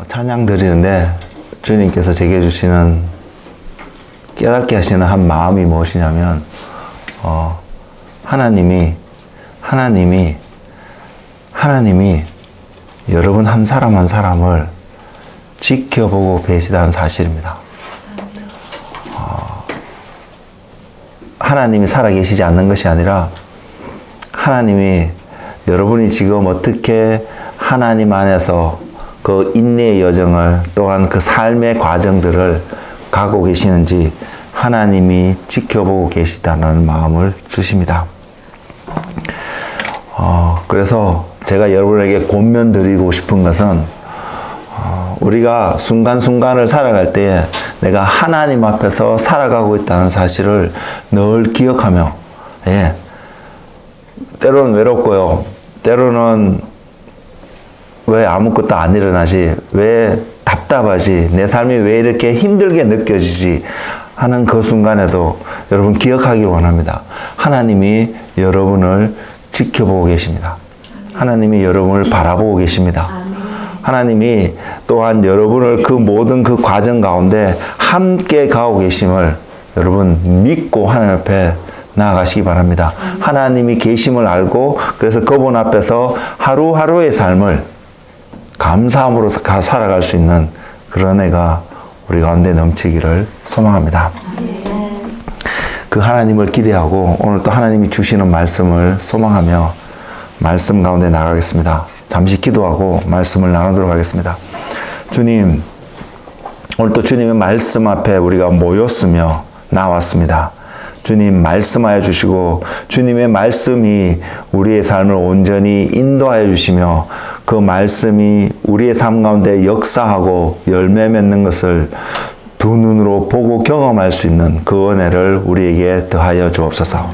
찬양 드리는데 주님께서 제게 주시는 깨닫게 하시는 한 마음이 무엇이냐면 하나님이 여러분 한 사람 한 사람을 지켜보고 계시다는 사실입니다. 하나님이 살아계시지 않는 것이 아니라 하나님이 여러분이 지금 어떻게 하나님 안에서 그 인내의 여정을 또한 그 삶의 과정들을 가고 계시는지 하나님이 지켜보고 계시다는 마음을 주십니다. 그래서 제가 여러분에게 권면 드리고 싶은 것은 우리가 순간순간을 살아갈 때 내가 하나님 앞에서 살아가고 있다는 사실을 늘 기억하며 때로는 외롭고요. 때로는 왜 아무것도 안 일어나지? 왜 답답하지? 내 삶이 왜 이렇게 힘들게 느껴지지? 하는 그 순간에도 여러분 기억하길 원합니다. 하나님이 여러분을 지켜보고 계십니다. 하나님이 여러분을 바라보고 계십니다. 하나님이 또한 여러분을 그 모든 그 과정 가운데 함께 가고 계심을 여러분 믿고 하나님 앞에 나아가시기 바랍니다. 하나님이 계심을 알고 그래서 그분 앞에서 하루하루의 삶을 감사함으로 살아갈 수 있는 그런 애가 우리 가운데 넘치기를 소망합니다. 그 하나님을 기대하고 오늘 또 하나님이 주시는 말씀을 소망하며 말씀 가운데 나가겠습니다. 잠시 기도하고 말씀을 나누도록 하겠습니다. 주님, 오늘 또 주님의 말씀 앞에 우리가 모였으며 나왔습니다. 주님 말씀하여 주시고 주님의 말씀이 우리의 삶을 온전히 인도하여 주시며 그 말씀이 우리의 삶 가운데 역사하고 열매 맺는 것을 두 눈으로 보고 경험할 수 있는 그 은혜를 우리에게 더하여 주옵소서.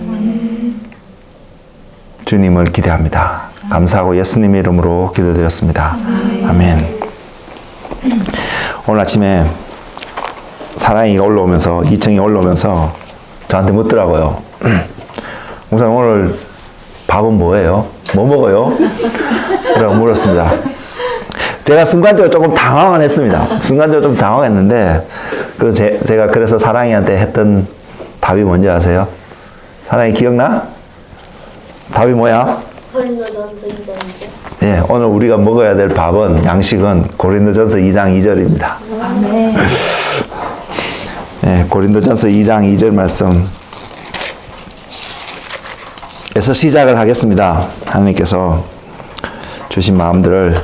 주님을 기대합니다. 감사하고 예수님의 이름으로 기도드렸습니다. 아멘. 오늘 아침에 사랑이가 올라오면서 2층에 올라오면서 저한테 묻더라고요. 목사님 오늘 밥은 뭐예요? 뭐 먹어요? 라고 물었습니다. 제가 순간적으로 조금 당황은 했습니다. 순간적으로 좀 당황했는데 그래서 제가 그래서 사랑이한테 했던 답이 뭔지 아세요? 사랑이 기억나? 답이 뭐야? 고린도전서 2장이죠. 예, 오늘 우리가 먹어야 될 밥은 양식은 고린도전서 2장 2절입니다. 아멘. 예, 고린도전서 2장 2절 말씀에서 시작을 하겠습니다. 하나님께서 주신 마음들을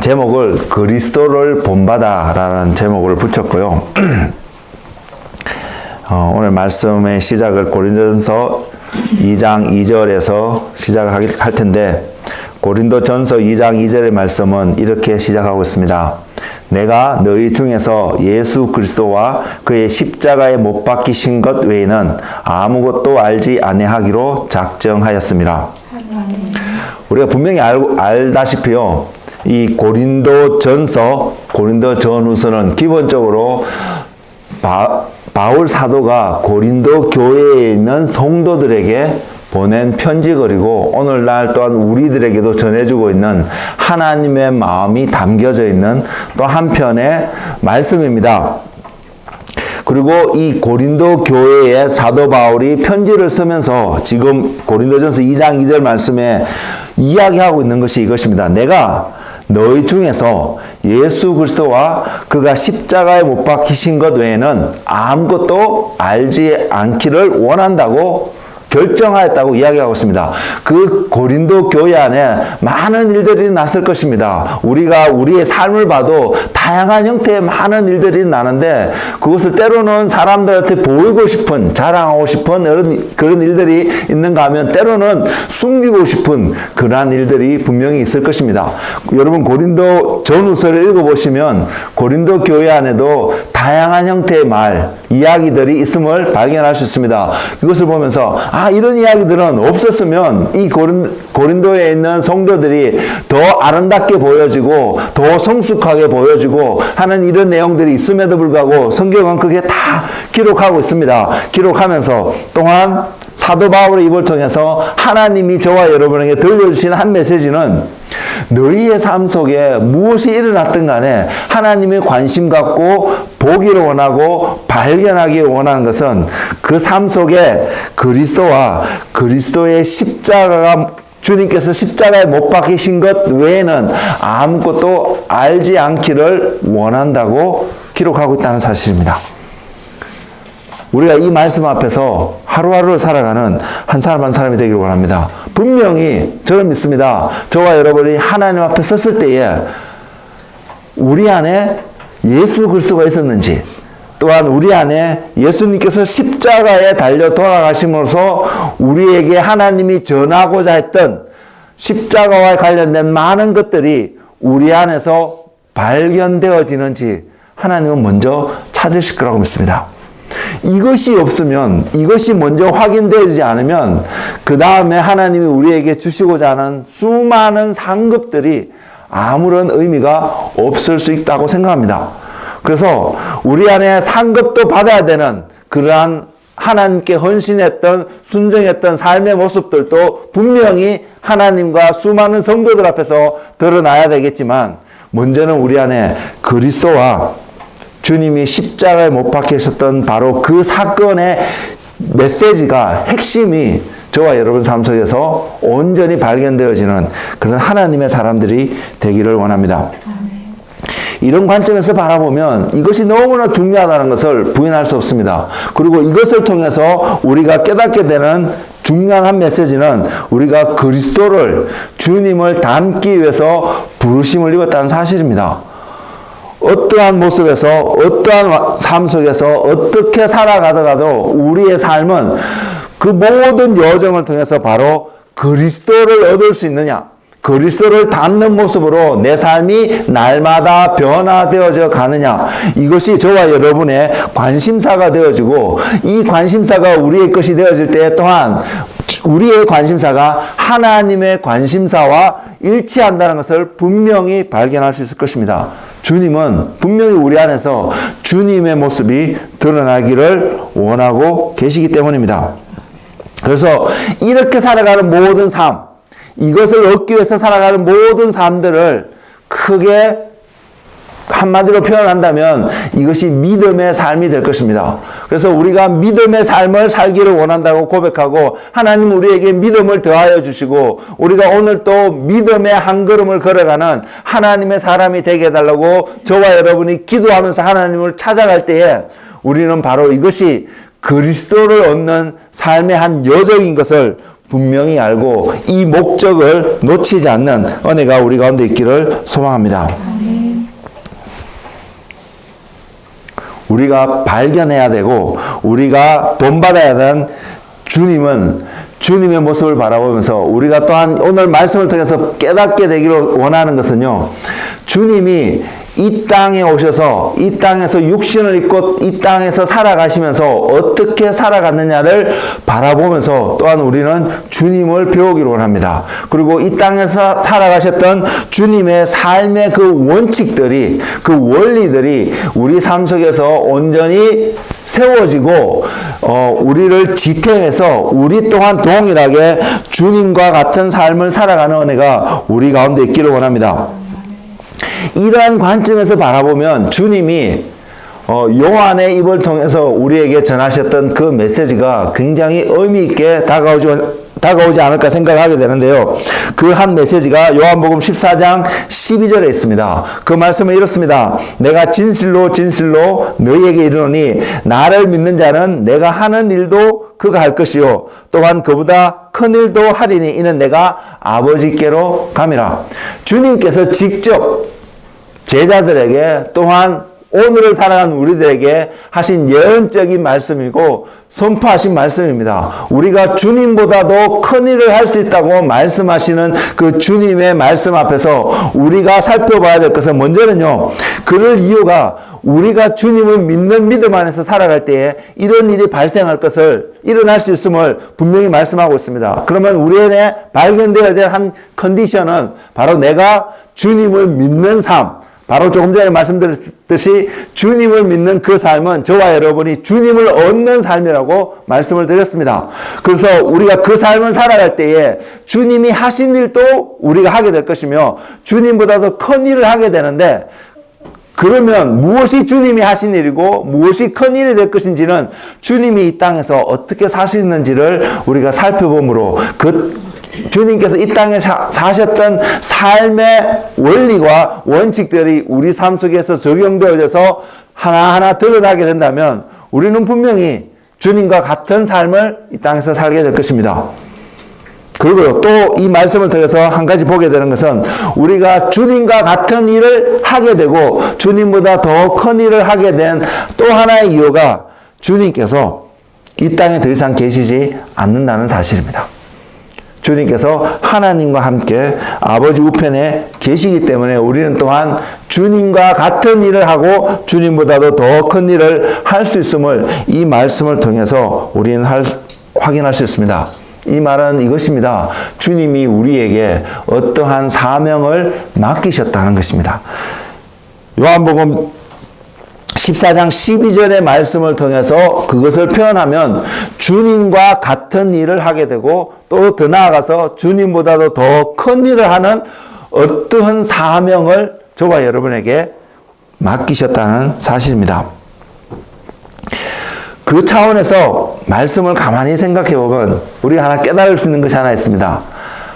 제목을 그리스도를 본받아라는 제목을 붙였고요. 오늘 말씀의 시작을 고린도전서 2장 2절에서 시작을 할 텐데 고린도전서 2장 2절의 말씀은 이렇게 시작하고 있습니다. 내가 너희 중에서 예수 그리스도와 그의 십자가에 못 박히신 것 외에는 아무것도 알지 아니하기로 작정하였습니다. 우리가 분명히 알다시피요. 이 고린도전후서는 기본적으로 바울 사도가 고린도 교회에 있는 성도들에게 보낸 편지글이고 오늘날 또한 우리들에게도 전해주고 있는 하나님의 마음이 담겨져 있는 또 한편의 말씀입니다. 그리고 이 고린도 교회에 사도 바울이 편지를 쓰면서 지금 고린도전서 2장 2절 말씀에 이야기하고 있는 것이 이것입니다. 내가 너희 중에서 예수 그리스도와 그가 십자가에 못 박히신 것 외에는 아무것도 알지 않기를 원한다고 결정하였다고 이야기하고 있습니다. 그 고린도 교회 안에 많은 일들이 났을 것입니다. 우리가 우리의 삶을 봐도 다양한 형태의 많은 일들이 나는데 그것을 때로는 사람들한테 보이고 싶은, 자랑하고 싶은 그런 일들이 있는가 하면 때로는 숨기고 싶은 그러한 일들이 분명히 있을 것입니다. 여러분 고린도 전후서를 읽어보시면 고린도 교회 안에도 다양한 형태의 이야기들이 있음을 발견할 수 있습니다. 그것을 보면서 이런 이야기들은 없었으면 이 고린도에 있는 성도들이 더 아름답게 보여지고 더 성숙하게 보여지고 하는 이런 내용들이 있음에도 불구하고 성경은 그게 다 기록하고 있습니다. 기록하면서 또한 사도 바울의 입을 통해서 하나님이 저와 여러분에게 들려주신 한 메시지는 너희의 삶 속에 무엇이 일어났든 간에 하나님의 관심 갖고 보기를 원하고 발견하기 원하는 것은 그 삶 속에 그리스도와 그리스도의 십자가가 주님께서 십자가에 못 박히신 것 외에는 아무것도 알지 않기를 원한다고 기록하고 있다는 사실입니다. 우리가 이 말씀 앞에서 하루하루를 살아가는 한 사람 한 사람이 되기를 원합니다. 분명히 저는 믿습니다. 저와 여러분이 하나님 앞에 섰을 때에 우리 안에 예수 그리스도가 있었는지, 또한 우리 안에 예수님께서 십자가에 달려 돌아가심으로써 우리에게 하나님이 전하고자 했던 십자가와 관련된 많은 것들이 우리 안에서 발견되어지는지 하나님은 먼저 찾으실 거라고 믿습니다. 이것이 없으면, 이것이 먼저 확인되지 않으면 그 다음에 하나님이 우리에게 주시고자 하는 수많은 상급들이 아무런 의미가 없을 수 있다고 생각합니다. 그래서 우리 안에 상급도 받아야 되는 그러한 하나님께 헌신했던, 순종했던 삶의 모습들도 분명히 하나님과 수많은 성도들 앞에서 드러나야 되겠지만, 먼저는 우리 안에 그리스도와 주님이 십자가에 못 박히셨던 바로 그 사건의 메시지가, 핵심이 저와 여러분 삶 속에서 온전히 발견되어지는 그런 하나님의 사람들이 되기를 원합니다. 이런 관점에서 바라보면 이것이 너무나 중요하다는 것을 부인할 수 없습니다. 그리고 이것을 통해서 우리가 깨닫게 되는 중요한 한 메시지는 우리가 그리스도를, 주님을 닮기 위해서 부르심을 입었다는 사실입니다. 어떠한 모습에서, 어떠한 삶 속에서 어떻게 살아가더라도 우리의 삶은 그 모든 여정을 통해서 바로 그리스도를 얻을 수 있느냐, 그리스도를 닮는 모습으로 내 삶이 날마다 변화되어져 가느냐, 이것이 저와 여러분의 관심사가 되어지고, 이 관심사가 우리의 것이 되어질 때 또한 우리의 관심사가 하나님의 관심사와 일치한다는 것을 분명히 발견할 수 있을 것입니다. 주님은 분명히 우리 안에서 주님의 모습이 드러나기를 원하고 계시기 때문입니다. 그래서 이렇게 살아가는 모든 삶, 이것을 얻기 위해서 살아가는 모든 삶들을 크게 한마디로 표현한다면 이것이 믿음의 삶이 될 것입니다. 그래서 우리가 믿음의 삶을 살기를 원한다고 고백하고, 하나님 우리에게 믿음을 더하여 주시고, 우리가 오늘 또 믿음의 한 걸음을 걸어가는 하나님의 사람이 되게 해달라고 저와 여러분이 기도하면서 하나님을 찾아갈 때에 우리는 바로 이것이 그리스도를 얻는 삶의 한 여정인 것을 분명히 알고 이 목적을 놓치지 않는 은혜가 우리 가운데 있기를 소망합니다. 우리가 발견해야 되고 우리가 본받아야 하는 주님은, 주님의 모습을 바라보면서 우리가 또한 오늘 말씀을 통해서 깨닫게 되기를 원하는 것은요, 주님이 이 땅에 오셔서 이 땅에서 육신을 입고 이 땅에서 살아가시면서 어떻게 살아갔느냐를 바라보면서 또한 우리는 주님을 배우기를 원합니다. 그리고 이 땅에서 살아가셨던 주님의 삶의 그 원칙들이, 그 원리들이 우리 삶 속에서 온전히 세워지고 우리를 지탱해서 우리 또한 동일하게 주님과 같은 삶을 살아가는 은혜가 우리 가운데 있기를 원합니다. 이러한 관점에서 바라보면 주님이 요한의 입을 통해서 우리에게 전하셨던 그 메시지가 굉장히 의미 있게 다가오지 않을까 생각하게 되는데요. 그 한 메시지가 요한복음 14장 12절에 있습니다. 그 말씀은 이렇습니다. 내가 진실로 진실로 너희에게 이르노니 나를 믿는 자는 내가 하는 일도 그가 할 것이요 또한 그보다 큰 일도 하리니 이는 내가 아버지께로 감이라. 주님께서 직접 제자들에게 또한 오늘을 살아가는 우리들에게 하신 예언적인 말씀이고 선포하신 말씀입니다. 우리가 주님보다도 큰 일을 할 수 있다고 말씀하시는 그 주님의 말씀 앞에서 우리가 살펴봐야 될 것은 먼저는요, 그럴 이유가 우리가 주님을 믿는 믿음 안에서 살아갈 때에 이런 일이 발생할 것을, 일어날 수 있음을 분명히 말씀하고 있습니다. 그러면 우리 안에 발견되어야 될 한 컨디션은 바로 내가 주님을 믿는 삶, 바로 조금 전에 말씀드렸듯이 주님을 믿는 그 삶은 저와 여러분이 주님을 얻는 삶이라고 말씀을 드렸습니다. 그래서 우리가 그 삶을 살아갈 때에 주님이 하신 일도 우리가 하게 될 것이며 주님보다도 큰 일을 하게 되는데, 그러면 무엇이 주님이 하신 일이고 무엇이 큰 일이 될 것인지는 주님이 이 땅에서 어떻게 사시는지를 우리가 살펴보므로 주님께서 이 땅에 사셨던 삶의 원리와 원칙들이 우리 삶 속에서 적용되어져서 하나하나 드러나게 된다면 우리는 분명히 주님과 같은 삶을 이 땅에서 살게 될 것입니다. 그리고 또 이 말씀을 통해서 한 가지 보게 되는 것은 우리가 주님과 같은 일을 하게 되고 주님보다 더 큰 일을 하게 된 또 하나의 이유가 주님께서 이 땅에 더 이상 계시지 않는다는 사실입니다. 주님께서 하나님과 함께 아버지 우편에 계시기 때문에 우리는 또한 주님과 같은 일을 하고 주님보다도 더 큰 일을 할 수 있음을 이 말씀을 통해서 우리는 확인할 수 있습니다. 이 말은 이것입니다. 주님이 우리에게 어떠한 사명을 맡기셨다는 것입니다. 요한복음 14장 12절의 말씀을 통해서 그것을 표현하면 주님과 같은 일을 하게 되고 또 더 나아가서 주님보다도 더 큰 일을 하는 어떠한 사명을 저와 여러분에게 맡기셨다는 사실입니다. 그 차원에서 말씀을 가만히 생각해 보면 우리가 하나 깨달을 수 있는 것이 하나 있습니다.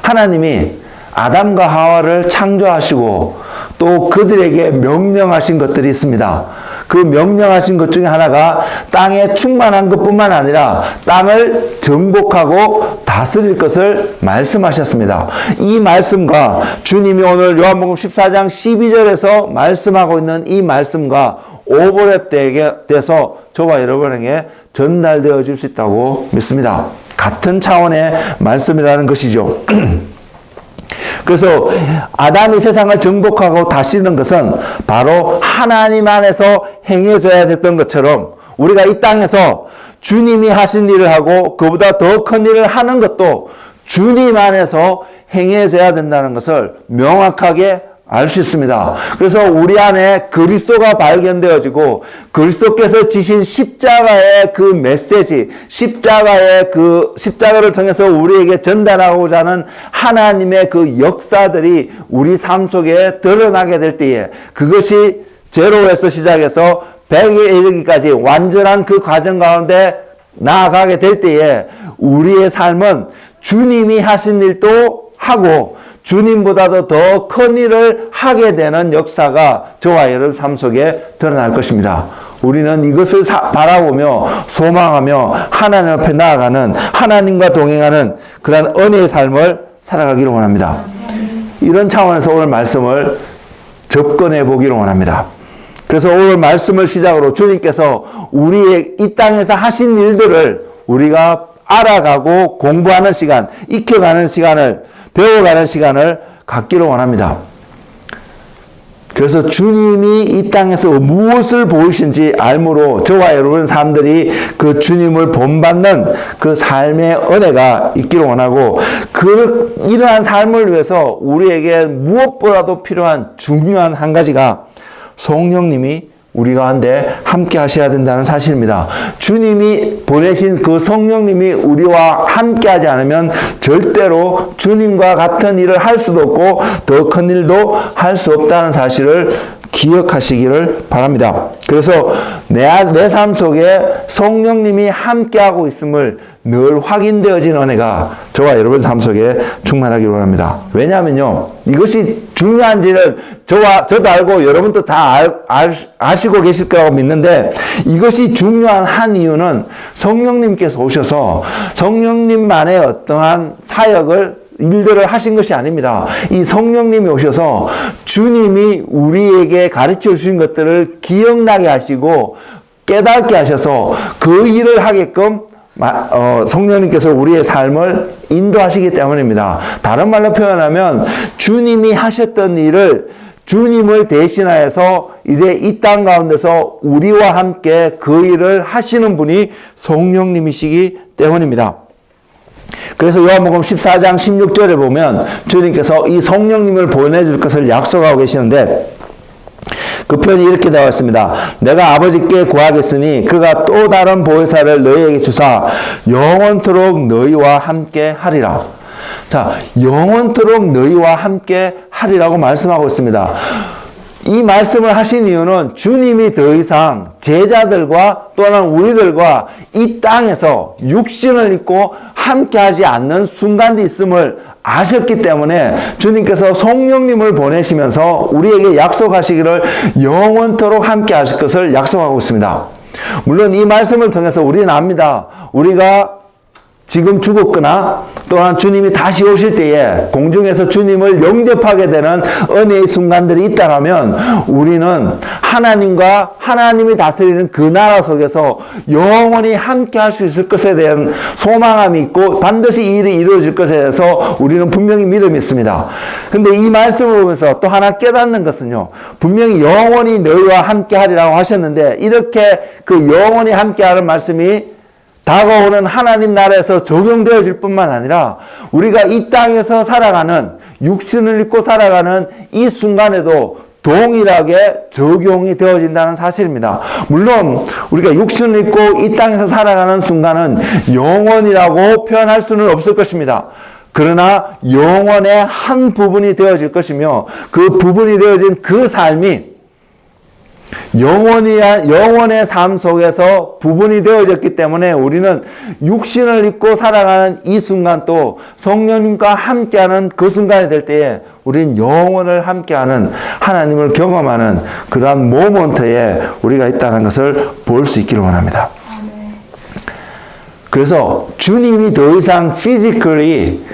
하나님이 아담과 하와를 창조하시고 또 그들에게 명령하신 것들이 있습니다. 그 명령하신 것 중에 하나가 땅에 충만한 것뿐만 아니라 땅을 정복하고 다스릴 것을 말씀하셨습니다. 이 말씀과 주님이 오늘 요한복음 14장 12절에서 말씀하고 있는 이 말씀과 오버랩되게 돼서 저와 여러분에게 전달되어 줄 수 있다고 믿습니다. 같은 차원의 말씀이라는 것이죠. 그래서 아담이 세상을 정복하고 다스리는 것은 바로 하나님 안에서 행해져야 됐던 것처럼 우리가 이 땅에서 주님이 하신 일을 하고 그보다 더 큰 일을 하는 것도 주님 안에서 행해져야 된다는 것을 명확하게 알 수 있습니다. 그래서 우리 안에 그리스도가 발견되어지고 그리스도께서 지신 십자가의 그 메시지, 십자가를 통해서 우리에게 전달하고자 하는 하나님의 그 역사들이 우리 삶 속에 드러나게 될 때에 그것이 제로에서 시작해서 100에 이르기까지 완전한 그 과정 가운데 나아가게 될 때에 우리의 삶은 주님이 하신 일도 하고 주님보다도 더 큰 일을 하게 되는 역사가 저와 여러분 삶 속에 드러날 것입니다. 우리는 이것을 바라보며 소망하며 하나님 앞에 나아가는 하나님과 동행하는 그런 은혜의 삶을 살아가기를 원합니다. 이런 차원에서 오늘 말씀을 접근해 보기를 원합니다. 그래서 오늘 말씀을 시작으로 주님께서 우리의 이 땅에서 하신 일들을 우리가 알아가고 공부하는 시간, 익혀가는 시간을, 배워가는 시간을 갖기를 원합니다. 그래서 주님이 이 땅에서 무엇을 보이신지 알므로 저와 여러분 사람들이 그 주님을 본받는 그 삶의 은혜가 있기를 원하고 이러한 삶을 위해서 우리에게 무엇보다도 필요한 중요한 한 가지가 성령님이 우리 가운데 함께 하셔야 된다는 사실입니다. 주님이 보내신 그 성령님이 우리와 함께 하지 않으면 절대로 주님과 같은 일을 할 수도 없고 더 큰 일도 할 수 없다는 사실을 기억하시기를 바랍니다. 그래서 내 삶 속에 성령님이 함께하고 있음을 늘 확인되어진 은혜가 저와 여러분 삶 속에 충만하기를 원합니다. 왜냐하면요, 이것이 중요한지를 저도 알고 여러분도 다 아시고 계실 거라고 믿는데, 이것이 중요한 한 이유는 성령님께서 오셔서 성령님만의 어떠한 일들을 하신 것이 아닙니다. 이 성령님이 오셔서 주님이 우리에게 가르쳐 주신 것들을 기억나게 하시고 깨닫게 하셔서 그 일을 하게끔 성령님께서 우리의 삶을 인도하시기 때문입니다. 다른 말로 표현하면 주님이 하셨던 일을 주님을 대신하여서 이제 이 땅 가운데서 우리와 함께 그 일을 하시는 분이 성령님이시기 때문입니다. 그래서 요한복음 14장 16절에 보면 주님께서 이 성령님을 보내줄 것을 약속하고 계시는데, 그 표현이 이렇게 나와 있습니다. 내가 아버지께 구하겠으니 그가 또 다른 보혜사를 너희에게 주사 영원토록 너희와 함께 하리라. 자, 영원토록 너희와 함께 하리라고 말씀하고 있습니다. 이 말씀을 하신 이유는 주님이 더 이상 제자들과 또는 우리들과 이 땅에서 육신을 입고 함께하지 않는 순간도 있음을 아셨기 때문에 주님께서 성령님을 보내시면서 우리에게 약속하시기를 영원토록 함께하실 것을 약속하고 있습니다. 물론 이 말씀을 통해서 우리는 압니다. 우리가 지금 죽었거나 또한 주님이 다시 오실 때에 공중에서 주님을 영접하게 되는 은혜의 순간들이 있다면 우리는 하나님과 하나님이 다스리는 그 나라 속에서 영원히 함께 할 수 있을 것에 대한 소망함이 있고 반드시 이 일이 이루어질 것에 대해서 우리는 분명히 믿음이 있습니다. 근데 이 말씀을 보면서 또 하나 깨닫는 것은요, 분명히 영원히 너희와 함께 하리라고 하셨는데 이렇게 그 영원히 함께 하는 말씀이 다가오는 하나님 나라에서 적용되어질 뿐만 아니라 우리가 이 땅에서 살아가는 육신을 입고 살아가는 이 순간에도 동일하게 적용이 되어진다는 사실입니다. 물론 우리가 육신을 입고 이 땅에서 살아가는 순간은 영원이라고 표현할 수는 없을 것입니다. 그러나 영원의 한 부분이 되어질 것이며 그 부분이 되어진 그 삶이 영원의 삶 속에서 부분이 되어졌기 때문에 우리는 육신을 입고 살아가는 이 순간 또 성령님과 함께하는 그 순간이 될 때에 우리는 영원을 함께하는 하나님을 경험하는 그러한 모먼트에 우리가 있다는 것을 볼 수 있기를 원합니다. 그래서 주님이 더 이상 피지컬이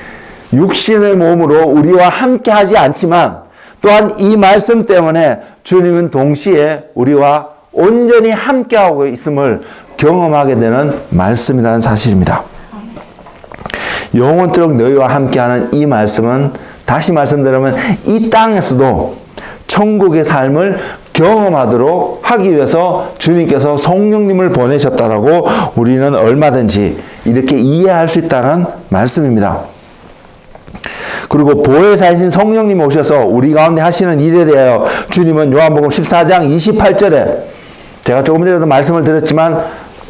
육신의 몸으로 우리와 함께하지 않지만 또한 이 말씀 때문에 주님은 동시에 우리와 온전히 함께하고 있음을 경험하게 되는 말씀이라는 사실입니다. 영원토록 너희와 함께하는 이 말씀은 다시 말씀드리면 이 땅에서도 천국의 삶을 경험하도록 하기 위해서 주님께서 성령님을 보내셨다라고 우리는 얼마든지 이렇게 이해할 수 있다는 말씀입니다. 그리고 보혜사이신 성령님 오셔서 우리 가운데 하시는 일에 대하여 주님은 요한복음 14장 28절에 제가 조금 전에도 말씀을 드렸지만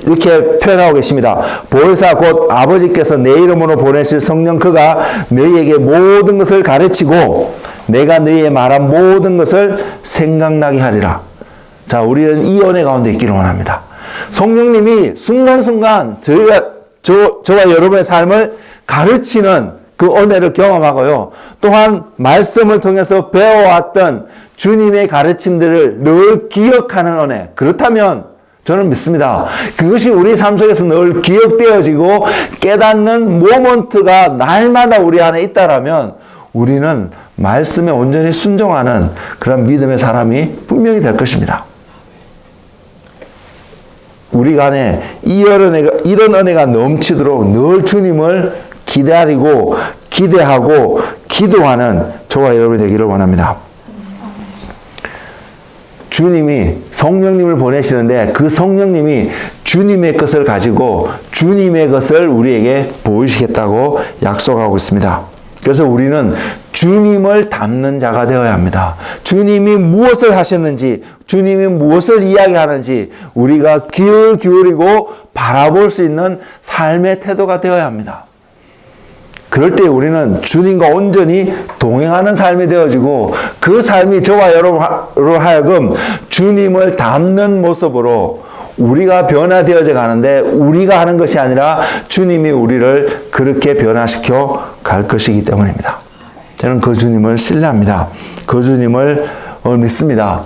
이렇게 표현하고 계십니다. 보혜사 곧 아버지께서 내 이름으로 보내실 성령 그가 너희에게 모든 것을 가르치고 내가 너희에 말한 모든 것을 생각나게 하리라. 자, 우리는 이 은혜 가운데 있기를 원합니다. 성령님이 순간순간 저와 여러분의 삶을 가르치는 그 은혜를 경험하고요. 또한 말씀을 통해서 배워왔던 주님의 가르침들을 늘 기억하는 은혜. 그렇다면 저는 믿습니다. 그것이 우리 삶 속에서 늘 기억되어지고 깨닫는 모먼트가 날마다 우리 안에 있다라면 우리는 말씀에 온전히 순종하는 그런 믿음의 사람이 분명히 될 것입니다. 우리 안에 이런 은혜가 넘치도록 늘 주님을 기다리고 기대하고 기도하는 저와 여러분이 되기를 원합니다. 주님이 성령님을 보내시는데 그 성령님이 주님의 것을 가지고 주님의 것을 우리에게 보이시겠다고 약속하고 있습니다. 그래서 우리는 주님을 닮는 자가 되어야 합니다. 주님이 무엇을 하셨는지, 주님이 무엇을 이야기하는지 우리가 귀를 기울이고 바라볼 수 있는 삶의 태도가 되어야 합니다. 그럴 때 우리는 주님과 온전히 동행하는 삶이 되어지고 그 삶이 저와 여러분으로 하여금 주님을 닮는 모습으로 우리가 변화되어져 가는데 우리가 하는 것이 아니라 주님이 우리를 그렇게 변화시켜 갈 것이기 때문입니다. 저는 그 주님을 신뢰합니다. 그 주님을 믿습니다.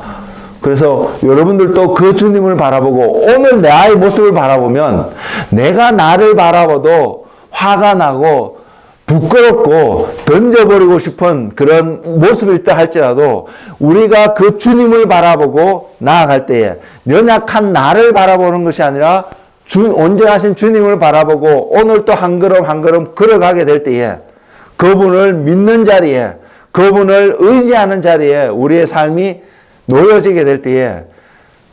그래서 여러분들도 그 주님을 바라보고 오늘 나의 모습을 바라보면 내가 나를 바라봐도 화가 나고 부끄럽고 던져버리고 싶은 그런 모습일 때 할지라도 우리가 그 주님을 바라보고 나아갈 때에 연약한 나를 바라보는 것이 아니라 온전하신 주님을 바라보고 오늘 또 한 걸음 한 걸음 걸어가게 될 때에 그분을 믿는 자리에 그분을 의지하는 자리에 우리의 삶이 놓여지게 될 때에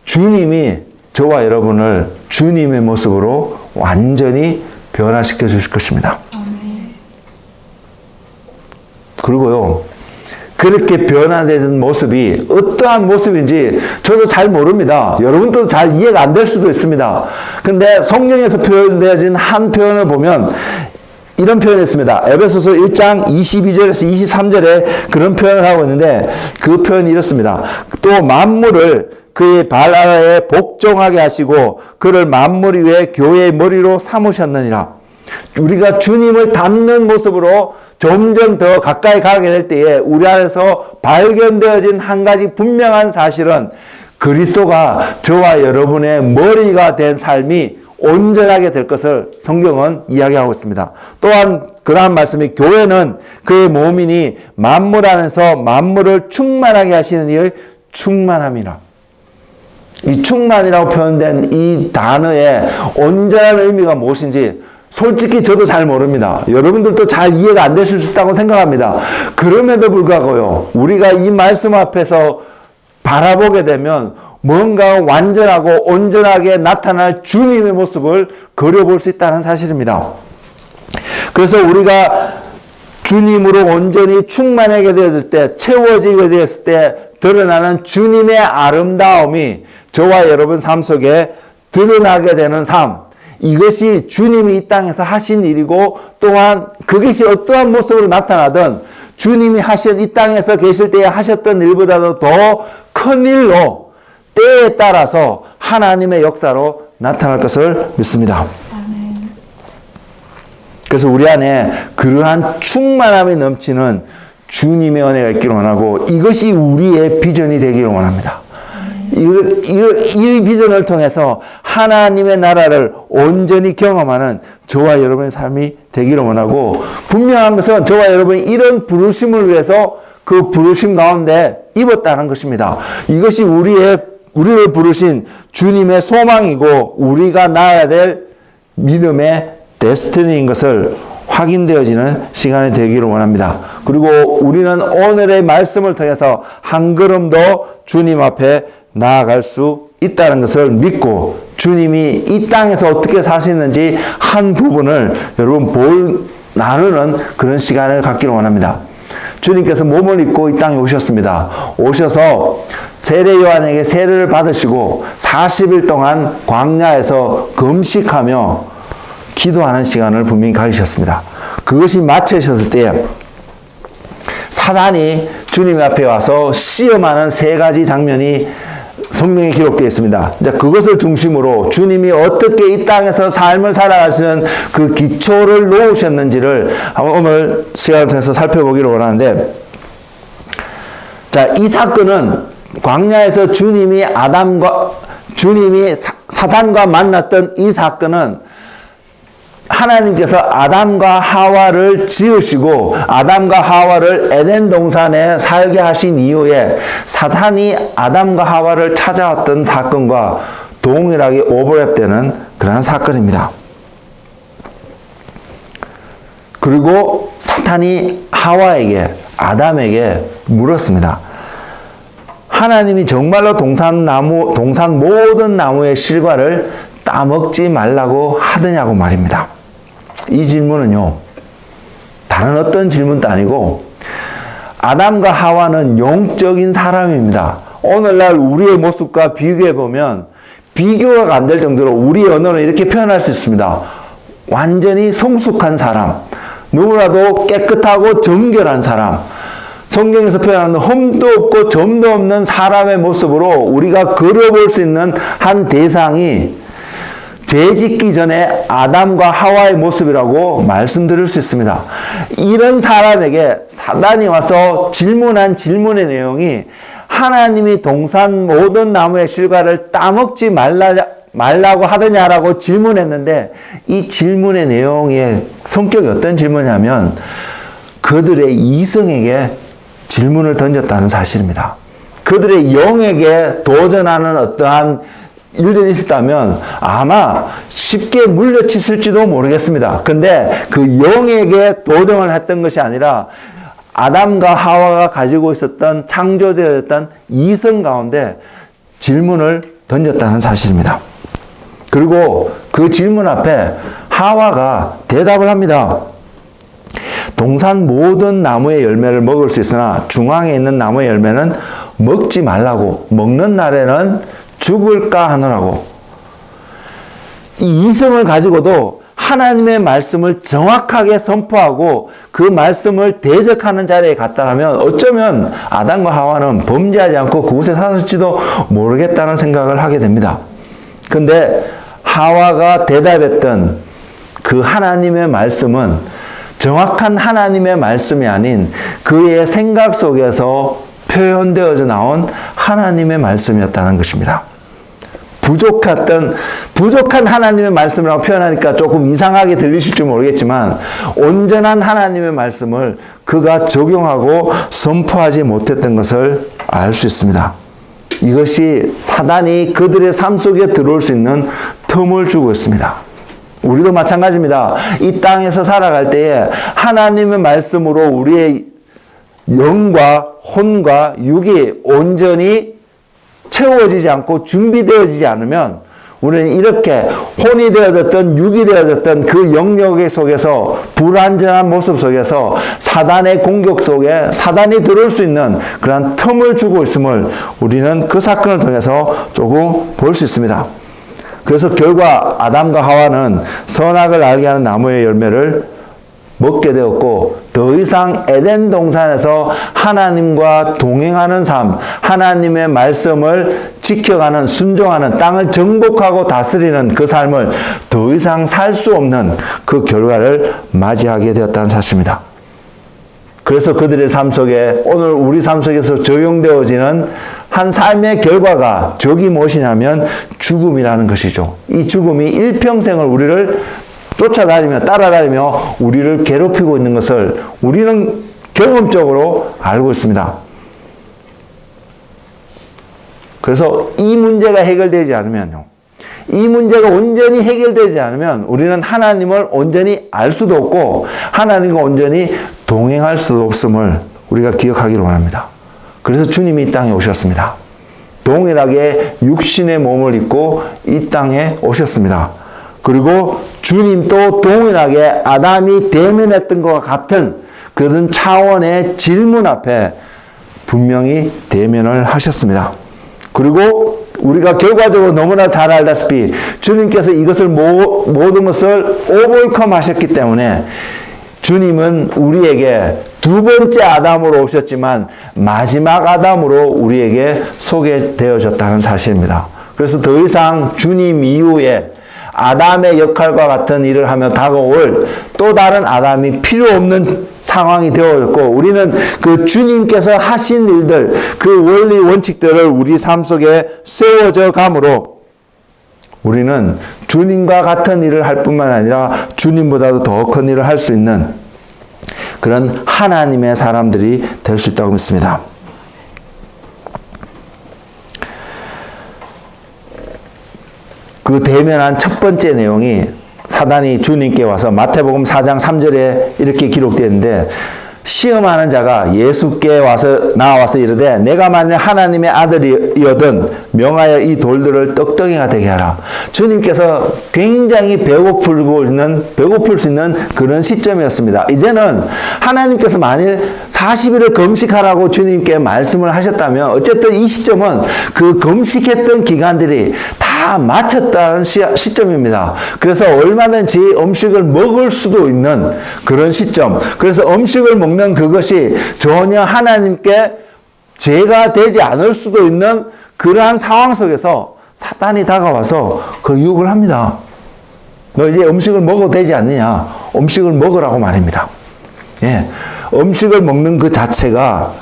주님이 저와 여러분을 주님의 모습으로 완전히 변화시켜 주실 것입니다. 그리고요, 그렇게 변화되는 모습이 어떠한 모습인지 저도 잘 모릅니다. 여러분도 잘 이해가 안 될 수도 있습니다. 근데 성경에서 표현되어진 한 표현을 보면 이런 표현이 있습니다. 에베소서 1장 22절에서 23절에 그런 표현을 하고 있는데 그 표현이 이렇습니다. 또 만물을 그의 발 아래에 복종하게 하시고 그를 만물 위에 교회의 머리로 삼으셨느니라. 우리가 주님을 닮는 모습으로 점점 더 가까이 가게 될 때에 우리 안에서 발견되어진 한 가지 분명한 사실은 그리스도가 저와 여러분의 머리가 된 삶이 온전하게 될 것을 성경은 이야기하고 있습니다. 또한 그 다음 말씀이 교회는 그의 몸이니 만물 안에서 만물을 충만하게 하시는 이의 충만함이라. 이 충만이라고 표현된 이 단어의 온전한 의미가 무엇인지 솔직히 저도 잘 모릅니다. 여러분들도 잘 이해가 안 되실 수 있다고 생각합니다. 그럼에도 불구하고요, 우리가 이 말씀 앞에서 바라보게 되면 뭔가 완전하고 온전하게 나타날 주님의 모습을 그려볼 수 있다는 사실입니다. 그래서 우리가 주님으로 온전히 충만하게 되었을 때, 채워지게 되었을 때 드러나는 주님의 아름다움이 저와 여러분 삶 속에 드러나게 되는 삶, 이것이 주님이 이 땅에서 하신 일이고 또한 그것이 어떠한 모습으로 나타나든 주님이 하신 이 땅에서 계실 때에 하셨던 일보다도 더 큰 일로 때에 따라서 하나님의 역사로 나타날 것을 믿습니다. 그래서 우리 안에 그러한 충만함이 넘치는 주님의 은혜가 있기를 원하고 이것이 우리의 비전이 되기를 원합니다. 이 비전을 통해서 하나님의 나라를 온전히 경험하는 저와 여러분의 삶이 되기를 원하고 분명한 것은 저와 여러분이 이런 부르심을 위해서 그 부르심 가운데 입었다는 것입니다. 이것이 우리를 부르신 주님의 소망이고 우리가 나아야 될 믿음의 데스티니인 것을 확인되어지는 시간이 되기를 원합니다. 그리고 우리는 오늘의 말씀을 통해서 한 걸음 더 주님 앞에 나아갈 수 있다는 것을 믿고 주님이 이 땅에서 어떻게 사시는지 한 부분을 여러분 나누는 그런 시간을 갖기를 원합니다. 주님께서 몸을 입고 이 땅에 오셨습니다. 오셔서 세례 요한에게 세례를 받으시고 40일 동안 광야에서 금식하며 기도하는 시간을 분명히 가지셨습니다. 그것이 마치셨을 때 사단이 주님 앞에 와서 시험하는 세 가지 장면이 성경에 기록되어 있습니다. 이제 그것을 중심으로 주님이 어떻게 이 땅에서 삶을 살아가시는 그 기초를 놓으셨는지를 오늘 시간을 통해서 살펴보기를 원하는데, 자, 이 사건은 광야에서 주님이 사단과 만났던 이 사건은 하나님께서 아담과 하와를 지으시고 아담과 하와를 에덴 동산에 살게 하신 이후에 사탄이 아담과 하와를 찾아왔던 사건과 동일하게 오버랩되는 그러한 사건입니다. 그리고 사탄이 하와에게 아담에게 물었습니다. 하나님이 정말로 동산 모든 나무의 실과를 따먹지 말라고 하더냐고 말입니다. 이 질문은요, 다른 어떤 질문도 아니고 아담과 하와는 영적인 사람입니다. 오늘날 우리의 모습과 비교해보면 비교가 안 될 정도로 우리의 언어는 이렇게 표현할 수 있습니다. 완전히 성숙한 사람, 누구라도 깨끗하고 정결한 사람, 성경에서 표현하는 흠도 없고 점도 없는 사람의 모습으로 우리가 그려볼 수 있는 한 대상이 죄 짓기 전에 아담과 하와의 모습이라고 말씀드릴 수 있습니다. 이런 사람에게 사단이 와서 질문한 질문의 내용이 하나님이 동산 모든 나무의 실과를 따먹지 말라고 하더냐라고 질문했는데, 이 질문의 내용의 성격이 어떤 질문이냐면 그들의 이성에게 질문을 던졌다는 사실입니다. 그들의 영에게 도전하는 어떠한 일들이 있었다면 아마 쉽게 물려치실지도 모르겠습니다. 근데 그 영에게 도전을 했던 것이 아니라 아담과 하와가 가지고 있었던 창조되었던 이성 가운데 질문을 던졌다는 사실입니다. 그리고 그 질문 앞에 하와가 대답을 합니다. 동산 모든 나무의 열매를 먹을 수 있으나 중앙에 있는 나무의 열매는 먹지 말라고, 먹는 날에는 죽을까 하노라고. 이 이성을 가지고도 하나님의 말씀을 정확하게 선포하고 그 말씀을 대적하는 자리에 갔다면 어쩌면 아담과 하와는 범죄하지 않고 그곳에 살았을지도 모르겠다는 생각을 하게 됩니다. 근데 하와가 대답했던 그 하나님의 말씀은 정확한 하나님의 말씀이 아닌 그의 생각 속에서 표현되어져 나온 하나님의 말씀이었다는 것입니다. 부족한 하나님의 말씀이라고 표현하니까 조금 이상하게 들리실지 모르겠지만 온전한 하나님의 말씀을 그가 적용하고 선포하지 못했던 것을 알 수 있습니다. 이것이 사단이 그들의 삶 속에 들어올 수 있는 틈을 주고 있습니다. 우리도 마찬가지입니다. 이 땅에서 살아갈 때에 하나님의 말씀으로 우리의 영과 혼과 육이 온전히 채워지지 않고 준비되어지지 않으면 우리는 이렇게 혼이 되어졌던 육이 되어졌던 그 영역 속에서 불완전한 모습 속에서 사단의 공격 속에 사단이 들어올 수 있는 그러한 틈을 주고 있음을 우리는 그 사건을 통해서 조금 볼 수 있습니다. 그래서 결과 아담과 하와는 선악을 알게 하는 나무의 열매를 먹게 되었고 더 이상 에덴 동산에서 하나님과 동행하는 삶, 하나님의 말씀을 지켜가는 순종하는 땅을 정복하고 다스리는 그 삶을 더 이상 살 수 없는 그 결과를 맞이하게 되었다는 사실입니다. 그래서 그들의 삶 속에 오늘 우리 삶 속에서 적용되어지는 한 삶의 결과가 적이 무엇이냐면 죽음이라는 것이죠. 이 죽음이 일평생을 우리를 쫓아다니며 따라다니며 우리를 괴롭히고 있는 것을 우리는 경험적으로 알고 있습니다. 그래서 이 문제가 해결되지 않으면요. 이 문제가 온전히 해결되지 않으면 우리는 하나님을 온전히 알 수도 없고 하나님과 온전히 동행할 수 없음을 우리가 기억하기를 원합니다. 그래서 주님이 이 땅에 오셨습니다. 동일하게 육신의 몸을 입고 이 땅에 오셨습니다. 그리고 주님도 동일하게 아담이 대면했던 것과 같은 그런 차원의 질문 앞에 분명히 대면을 하셨습니다. 그리고 우리가 결과적으로 너무나 잘 알다시피 주님께서 이것을 모든 것을 오버컴 하셨기 때문에 주님은 우리에게 두 번째 아담으로 오셨지만 마지막 아담으로 우리에게 소개되어졌다는 사실입니다. 그래서 더 이상 주님 이후에 아담의 역할과 같은 일을 하며 다가올 또 다른 아담이 필요 없는 상황이 되어졌고 우리는 그 주님께서 하신 일들, 그 원리 원칙들을 우리 삶 속에 세워져 가므로 우리는 주님과 같은 일을 할 뿐만 아니라 주님보다도 더 큰 일을 할 수 있는 그런 하나님의 사람들이 될 수 있다고 믿습니다. 그 대면한 첫 번째 내용이 사단이 주님께 와서 마태복음 4장 3절에 이렇게 기록되어 있는데 시험하는 자가 예수께 나와서 이르되 내가 만일 하나님의 아들이여든 명하여 이 돌들을 떡덩이가 되게 하라. 주님께서 굉장히 배고플 수 있는 그런 시점이었습니다. 이제는 하나님께서 만일 40일을 금식하라고 주님께 말씀을 하셨다면 어쨌든 이 시점은 그 금식했던 기간들이 다 마쳤다는 시점입니다. 그래서 얼마든지 음식을 먹을 수도 있는 그런 시점. 그래서 음식을 먹는 그것이 전혀 하나님께 죄가 되지 않을 수도 있는 그러한 상황 속에서 사단이 다가와서 그 유혹을 합니다. 너 이제 음식을 먹어도 되지 않느냐? 음식을 먹으라고 말입니다. 예, 음식을 먹는 그 자체가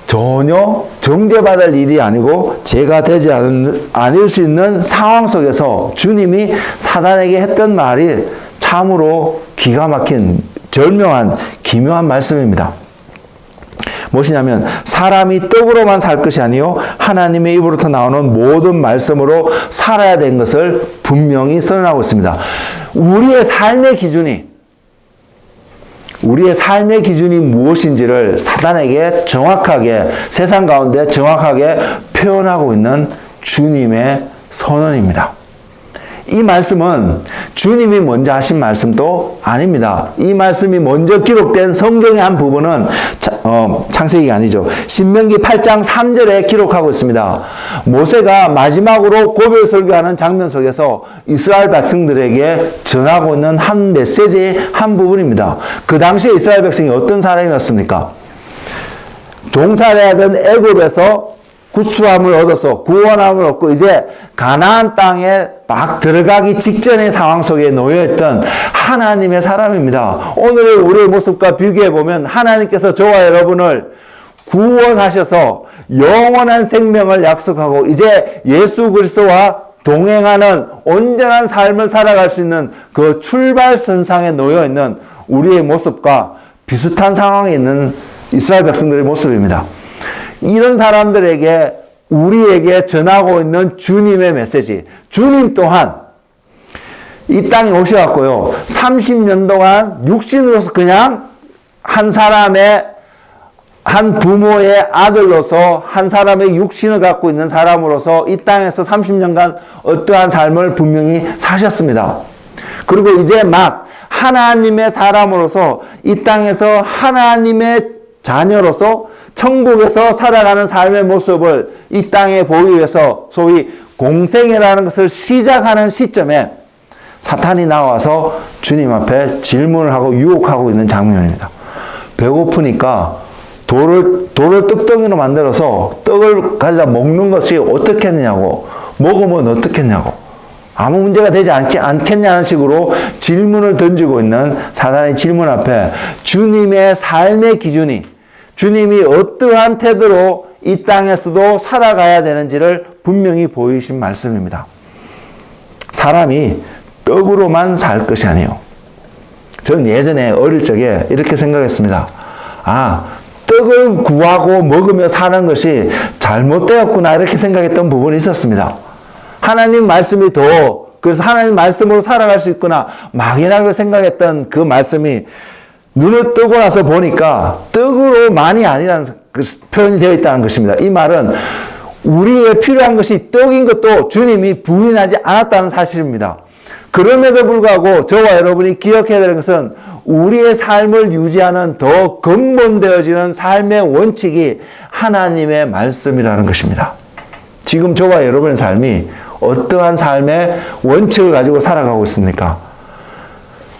전혀 정죄받을 일이 아니고 죄가 되지 않을 수 있는 상황 속에서 주님이 사단에게 했던 말이 참으로 기가 막힌 절묘한 기묘한 말씀입니다. 무엇이냐면 사람이 떡으로만 살 것이 아니요 하나님의 입으로부터 나오는 모든 말씀으로 살아야 되는 것을 분명히 선언하고 있습니다. 우리의 삶의 기준이 무엇인지를 사단에게 정확하게 세상 가운데 정확하게 표현하고 있는 주님의 선언입니다. 이 말씀은 주님이 먼저 하신 말씀도 아닙니다. 이 말씀이 먼저 기록된 성경의 한 부분은 창세기가 아니죠. 신명기 8장 3절에 기록하고 있습니다. 모세가 마지막으로 고별 설교하는 장면 속에서 이스라엘 백성들에게 전하고 있는 한 메시지의 한 부분입니다. 그 당시에 이스라엘 백성이 어떤 사람이었습니까? 종살이하던 애굽에서 구수함을 얻어서 구원함을 얻고 이제 가나안 땅에 막 들어가기 직전의 상황 속에 놓여있던 하나님의 사람입니다. 오늘의 우리의 모습과 비교해 보면 하나님께서 저와 여러분을 구원하셔서 영원한 생명을 약속하고 이제 예수 그리스도와 동행하는 온전한 삶을 살아갈 수 있는 그 출발선상에 놓여있는 우리의 모습과 비슷한 상황에 있는 이스라엘 백성들의 모습입니다. 이런 사람들에게 우리에게 전하고 있는 주님의 메시지, 주님 또한 이 땅에 오셔갖고요 30년 동안 육신으로서 그냥 한 사람의 한 부모의 아들로서 한 사람의 육신을 갖고 있는 사람으로서 이 땅에서 30년간 어떠한 삶을 분명히 사셨습니다. 그리고 이제 막 하나님의 사람으로서 이 땅에서 하나님의 자녀로서 천국에서 살아가는 삶의 모습을 이 땅에 보이기 위해서 소위 공생애라는 것을 시작하는 시점에 사탄이 나와서 주님 앞에 질문을 하고 유혹하고 있는 장면입니다. 배고프니까 돌을 떡덩이로 만들어서 떡을 가져다 먹는 것이 어떻겠느냐고, 먹으면 어떻겠냐고, 아무 문제가 되지 않겠냐는 식으로 질문을 던지고 있는 사단의 질문 앞에 주님의 삶의 기준이, 주님이 어떠한 태도로 이 땅에서도 살아가야 되는지를 분명히 보이신 말씀입니다. 사람이 떡으로만 살 것이 아니에요. 저는 예전에 어릴 적에 이렇게 생각했습니다. 떡을 구하고 먹으며 사는 것이 잘못되었구나 이렇게 생각했던 부분이 있었습니다. 하나님 말씀이 그래서 하나님 말씀으로 살아갈 수 있구나 막연하게 생각했던 그 말씀이 눈을 뜨고 나서 보니까 떡으로만이 아니라는 표현이 되어 있다는 것입니다. 이 말은 우리에게 필요한 것이 떡인 것도 주님이 부인하지 않았다는 사실입니다. 그럼에도 불구하고 저와 여러분이 기억해야 되는 것은 우리의 삶을 유지하는 더 근본되어지는 삶의 원칙이 하나님의 말씀이라는 것입니다. 지금 저와 여러분의 삶이 어떠한 삶의 원칙을 가지고 살아가고 있습니까?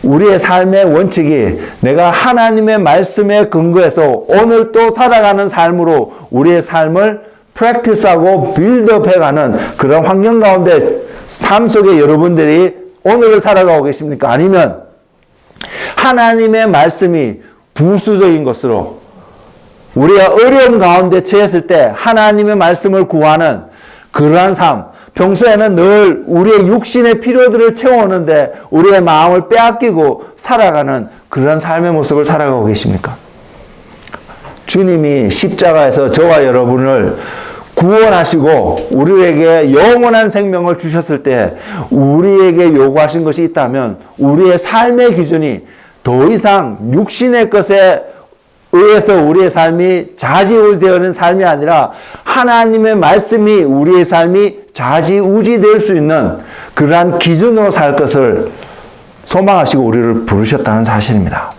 우리의 삶의 원칙이 내가 하나님의 말씀에 근거해서 오늘 또 살아가는 삶으로 우리의 삶을 프랙티스하고 빌드업해가는 그런 환경 가운데 삶 속에 여러분들이 오늘을 살아가고 계십니까? 아니면 하나님의 말씀이 부수적인 것으로 우리가 어려움 가운데 처했을 때 하나님의 말씀을 구하는 그러한 삶, 평소에는 늘 우리의 육신의 필요들을 채워오는데 우리의 마음을 빼앗기고 살아가는 그런 삶의 모습을 살아가고 계십니까? 주님이 십자가에서 저와 여러분을 구원하시고 우리에게 영원한 생명을 주셨을 때 우리에게 요구하신 것이 있다면 우리의 삶의 기준이 더 이상 육신의 것에 의해서 우리의 삶이 좌지우지되어있는 삶이 아니라 하나님의 말씀이 우리의 삶이 좌지우지될 수 있는 그러한 기준으로 살 것을 소망하시고 우리를 부르셨다는 사실입니다.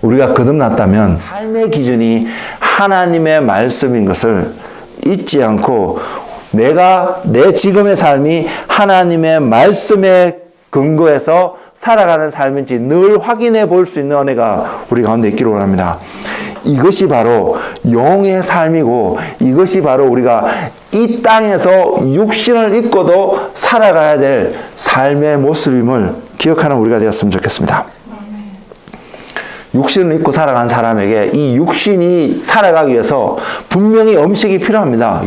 우리가 거듭났다면 삶의 기준이 하나님의 말씀인 것을 잊지 않고 내 지금의 삶이 하나님의 말씀에 근거해서 살아가는 삶인지 늘 확인해 볼 수 있는 은혜가 우리 가운데 있기를 원합니다. 이것이 바로 영의 삶이고 이것이 바로 우리가 이 땅에서 육신을 입고도 살아가야 될 삶의 모습임을 기억하는 우리가 되었으면 좋겠습니다. 육신을 입고 살아간 사람에게 이 육신이 살아가기 위해서 분명히 음식이 필요합니다.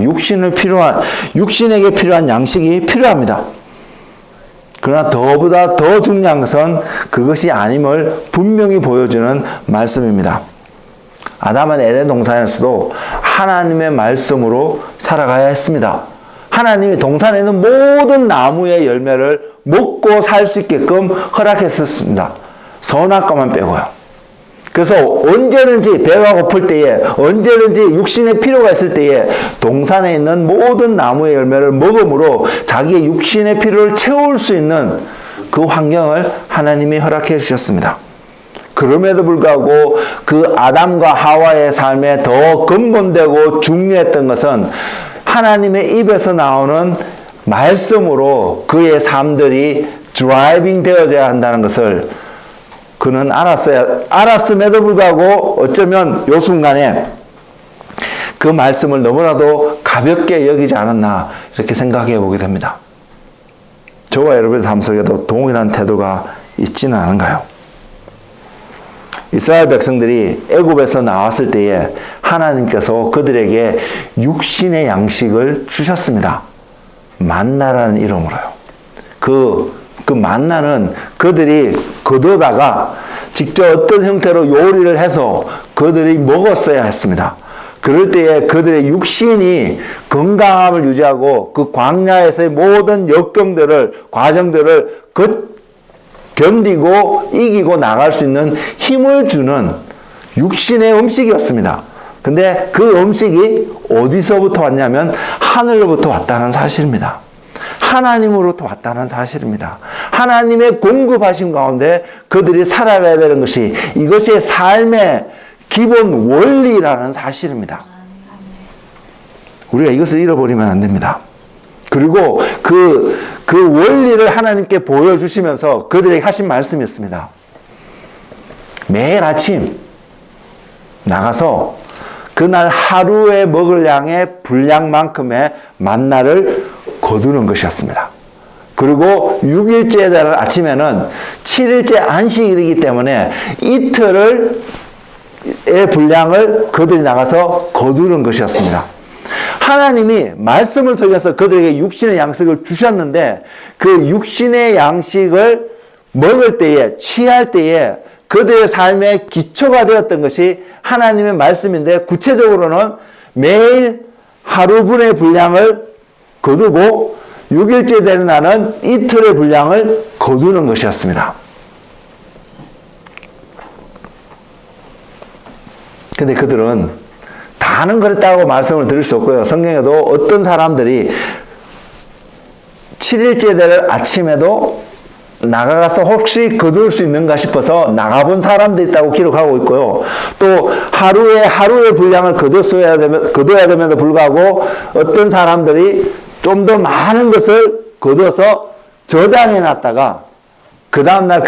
육신에게 필요한 양식이 필요합니다. 그러나 더보다 더 중요한 것은 그것이 아님을 분명히 보여주는 말씀입니다. 아담은 에덴 동산에서도 하나님의 말씀으로 살아가야 했습니다. 하나님이 동산에 있는 모든 나무의 열매를 먹고 살 수 있게끔 허락했었습니다. 선악과만 빼고요. 그래서 언제든지 배가 고플 때에, 언제든지 육신의 필요가 있을 때에 동산에 있는 모든 나무의 열매를 먹음으로 자기의 육신의 필요를 채울 수 있는 그 환경을 하나님이 허락해 주셨습니다. 그럼에도 불구하고 그 아담과 하와의 삶에 더 근본되고 중요했던 것은 하나님의 입에서 나오는 말씀으로 그의 삶들이 드라이빙 되어져야 한다는 것을 그는 알았음에도 불구하고 어쩌면 요 순간에 그 말씀을 너무나도 가볍게 여기지 않았나 이렇게 생각해 보게 됩니다. 저와 여러분의 삶 속에도 동일한 태도가 있지는 않은가요? 이스라엘 백성들이 애굽에서 나왔을 때에 하나님께서 그들에게 육신의 양식을 주셨습니다. 만나라는 이름으로요. 그 만나는 그들이 거두다가 직접 어떤 형태로 요리를 해서 그들이 먹었어야 했습니다. 그럴 때에 그들의 육신이 건강함을 유지하고 그 광야에서의 모든 역경들을, 과정들을 견디고 이기고 나갈 수 있는 힘을 주는 육신의 음식이었습니다. 근데 그 음식이 어디서부터 왔냐면 하늘로부터 왔다는 사실입니다. 하나님으로부터 왔다는 사실입니다. 하나님의 공급하신 가운데 그들이 살아가야 되는 것이 이것이 삶의 기본 원리라는 사실입니다. 우리가 이것을 잃어버리면 안 됩니다. 그리고 그 원리를 하나님께 보여주시면서 그들에게 하신 말씀이었습니다. 매일 아침 나가서 그날 하루에 먹을 양의 분량만큼의 만나를 거두는 것이었습니다. 그리고 6일째 날 아침에는 7일째 안식일이기 때문에 이틀의 분량을 그들이 나가서 거두는 것이었습니다. 하나님이 말씀을 통해서 그들에게 육신의 양식을 주셨는데 그 육신의 양식을 먹을 때에, 취할 때에 그들의 삶의 기초가 되었던 것이 하나님의 말씀인데 구체적으로는 매일 하루분의 분량을 거두고 6일째 되는 날은 이틀의 분량을 거두는 것이었습니다. 근데 그들은 다는 그랬다고 말씀을 드릴 수 없고요. 성경에도 어떤 사람들이 7일째 될 아침에도 나가서 혹시 거둘 수 있는가 싶어서 나가본 사람들이 있다고 기록하고 있고요. 또 하루의 분량을 거둬야 됨에도 불구하고 어떤 사람들이 좀 더 많은 것을 거둬서 저장해 놨다가 그 다음날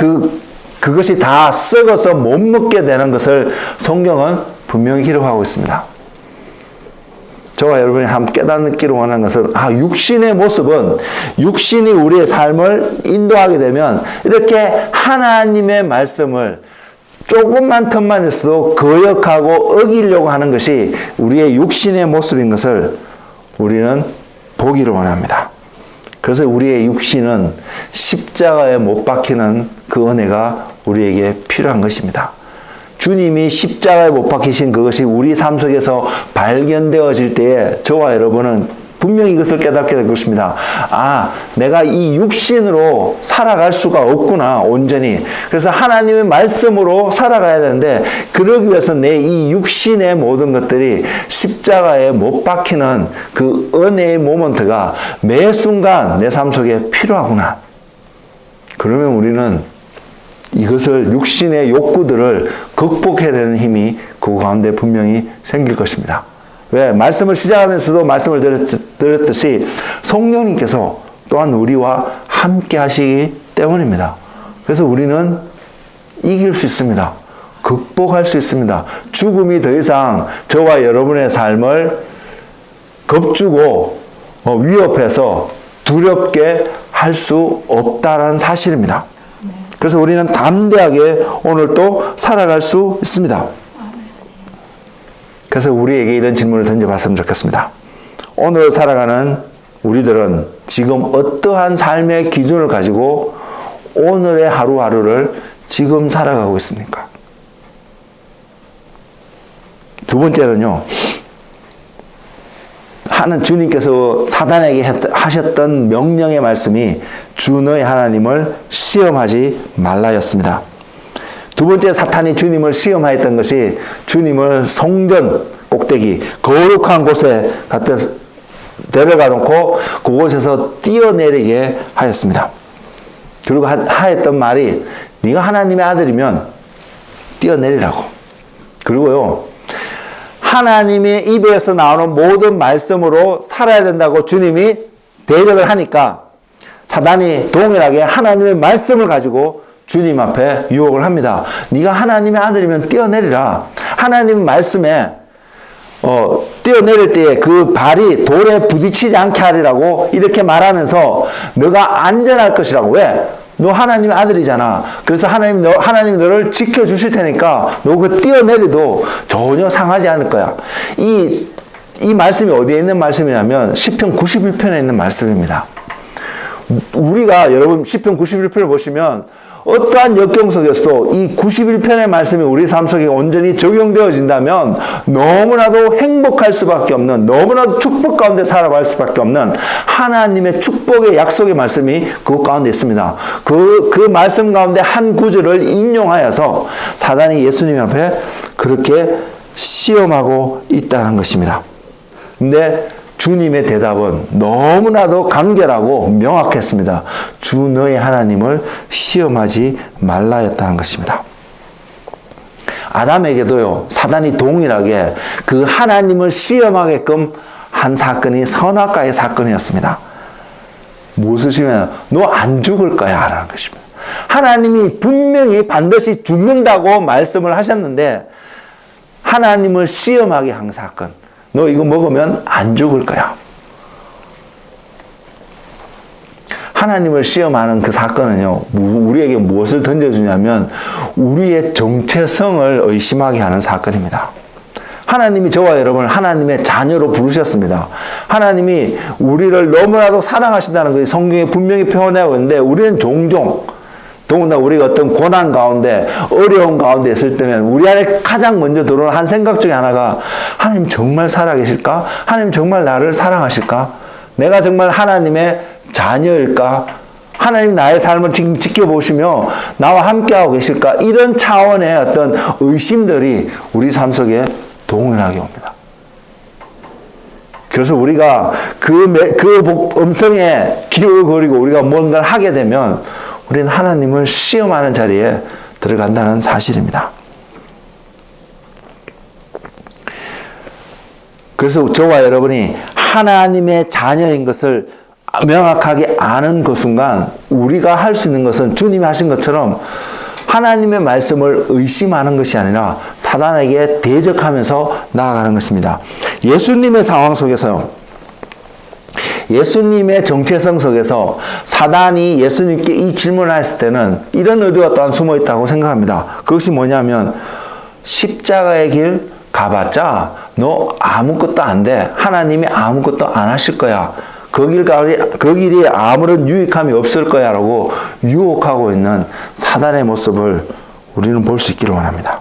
그것이 다 썩어서 못 먹게 되는 것을 성경은 분명히 기록하고 있습니다. 저와 여러분이 한번 깨닫기를 원하는 것은 육신의 모습은 육신이 우리의 삶을 인도하게 되면 이렇게 하나님의 말씀을 조금만 틈만 있어도 거역하고 어기려고 하는 것이 우리의 육신의 모습인 것을 우리는 보기를 원합니다. 그래서 우리의 육신은 십자가에 못 박히는 그 은혜가 우리에게 필요한 것입니다. 주님이 십자가에 못 박히신 그것이 우리 삶 속에서 발견되어질 때에 저와 여러분은 분명히 이것을 깨닫게 될 것입니다. 내가 이 육신으로 살아갈 수가 없구나, 온전히. 그래서 하나님의 말씀으로 살아가야 되는데 그러기 위해서 내 이 육신의 모든 것들이 십자가에 못 박히는 그 은혜의 모먼트가 매 순간 내 삶 속에 필요하구나. 그러면 우리는 이것을 육신의 욕구들을 극복해내는 힘이 그 가운데 분명히 생길 것입니다. 왜? 말씀을 시작하면서도 말씀을 드렸듯이 성령님께서 또한 우리와 함께 하시기 때문입니다. 그래서 우리는 이길 수 있습니다. 극복할 수 있습니다. 죽음이 더 이상 저와 여러분의 삶을 겁주고 위협해서 두렵게 할 수 없다는 사실입니다. 그래서 우리는 담대하게 오늘 또 살아갈 수 있습니다. 그래서 우리에게 이런 질문을 던져봤으면 좋겠습니다. 오늘 살아가는 우리들은 지금 어떠한 삶의 기준을 가지고 오늘의 하루하루를 지금 살아가고 있습니까? 두 번째는요, 주님께서 사단에게 하셨던 명령의 말씀이 주 너의 하나님을 시험하지 말라였습니다. 두 번째 사탄이 주님을 시험하였던 것이 주님을 성전 꼭대기 거룩한 곳에 갖다 데려가 놓고 그곳에서 뛰어내리게 하였습니다. 그리고 하였던 말이 네가 하나님의 아들이면 뛰어내리라고. 그리고요, 하나님의 입에서 나오는 모든 말씀으로 살아야 된다고 주님이 대적을 하니까 사단이 동일하게 하나님의 말씀을 가지고 주님 앞에 유혹을 합니다. 네가 하나님의 아들이면 뛰어내리라. 하나님 말씀에 뛰어내릴 때에 그 발이 돌에 부딪히지 않게 하리라고 이렇게 말하면서 너가 안전할 것이라고. 왜? 너 하나님의 아들이잖아. 그래서 하나님이 너를 지켜주실 테니까 너 그 뛰어내리도 전혀 상하지 않을 거야. 이 말씀이 어디에 있는 말씀이냐면 시편 91편에 있는 말씀입니다. 우리가 여러분 시편 91편을 보시면 어떠한 역경 속에서도 이 91편의 말씀이 우리 삶 속에 온전히 적용되어진다면 너무나도 행복할 수밖에 없는, 너무나도 축복 가운데 살아갈 수밖에 없는 하나님의 축복의 약속의 말씀이 그것 가운데 있습니다. 그 말씀 가운데 한 구절을 인용하여서 사단이 예수님 앞에 그렇게 시험하고 있다는 것입니다. 근데 주님의 대답은 너무나도 간결하고 명확했습니다. 주 너의 하나님을 시험하지 말라였다는 것입니다. 아담에게도요, 사단이 동일하게 그 하나님을 시험하게끔 한 사건이 선악과의 사건이었습니다. 무엇을 시험하냐? 너 안 죽을 거야 라는 것입니다. 하나님이 분명히 반드시 죽는다고 말씀을 하셨는데 하나님을 시험하게 한 사건. 너 이거 먹으면 안 죽을 거야. 하나님을 시험하는 그 사건은요, 우리에게 무엇을 던져주냐면 우리의 정체성을 의심하게 하는 사건입니다. 하나님이 저와 여러분을 하나님의 자녀로 부르셨습니다. 하나님이 우리를 너무나도 사랑하신다는 것이 성경에 분명히 표현하고 있는데 우리는 종종 더군다나 우리가 어떤 고난 가운데 어려운 가운데 있을 때면 우리 안에 가장 먼저 들어오는 한 생각 중에 하나가 하나님 정말 살아계실까? 하나님 정말 나를 사랑하실까? 내가 정말 하나님의 자녀일까? 하나님 나의 삶을 지금 지켜보시며 나와 함께하고 계실까? 이런 차원의 어떤 의심들이 우리 삶 속에 동일하게 옵니다. 그래서 우리가 그 음성에 귀를 거리고 우리가 뭔가를 하게 되면 우리는 하나님을 시험하는 자리에 들어간다는 사실입니다. 그래서 저와 여러분이 하나님의 자녀인 것을 명확하게 아는 그 순간 우리가 할 수 있는 것은 주님이 하신 것처럼 하나님의 말씀을 의심하는 것이 아니라 사단에게 대적하면서 나아가는 것입니다. 예수님의 상황 속에서 예수님의 정체성 속에서 사단이 예수님께 이 질문을 했을 때는 이런 의도가 또한 숨어 있다고 생각합니다. 그것이 뭐냐면 십자가의 길 가봤자 너 아무것도 안 돼. 하나님이 아무것도 안 하실 거야. 그 길이 아무런 유익함이 없을 거야 라고 유혹하고 있는 사단의 모습을 우리는 볼 수 있기를 원합니다.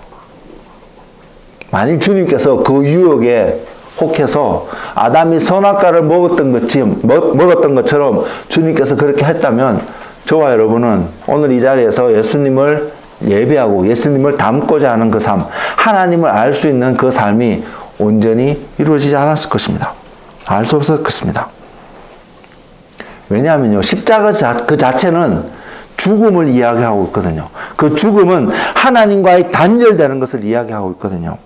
만일 주님께서 그 유혹에 혹해서 아담이 선악과를 먹었던 것처럼 주님께서 그렇게 했다면 저와 여러분은 오늘 이 자리에서 예수님을 예배하고 예수님을 닮고자 하는 그 삶, 하나님을 알 수 있는 그 삶이 온전히 이루어지지 않았을 것입니다. 알 수 없을 것입니다. 왜냐하면요, 십자가 그 자체는 죽음을 이야기하고 있거든요. 그 죽음은 하나님과의 단절되는 것을 이야기하고 있거든요.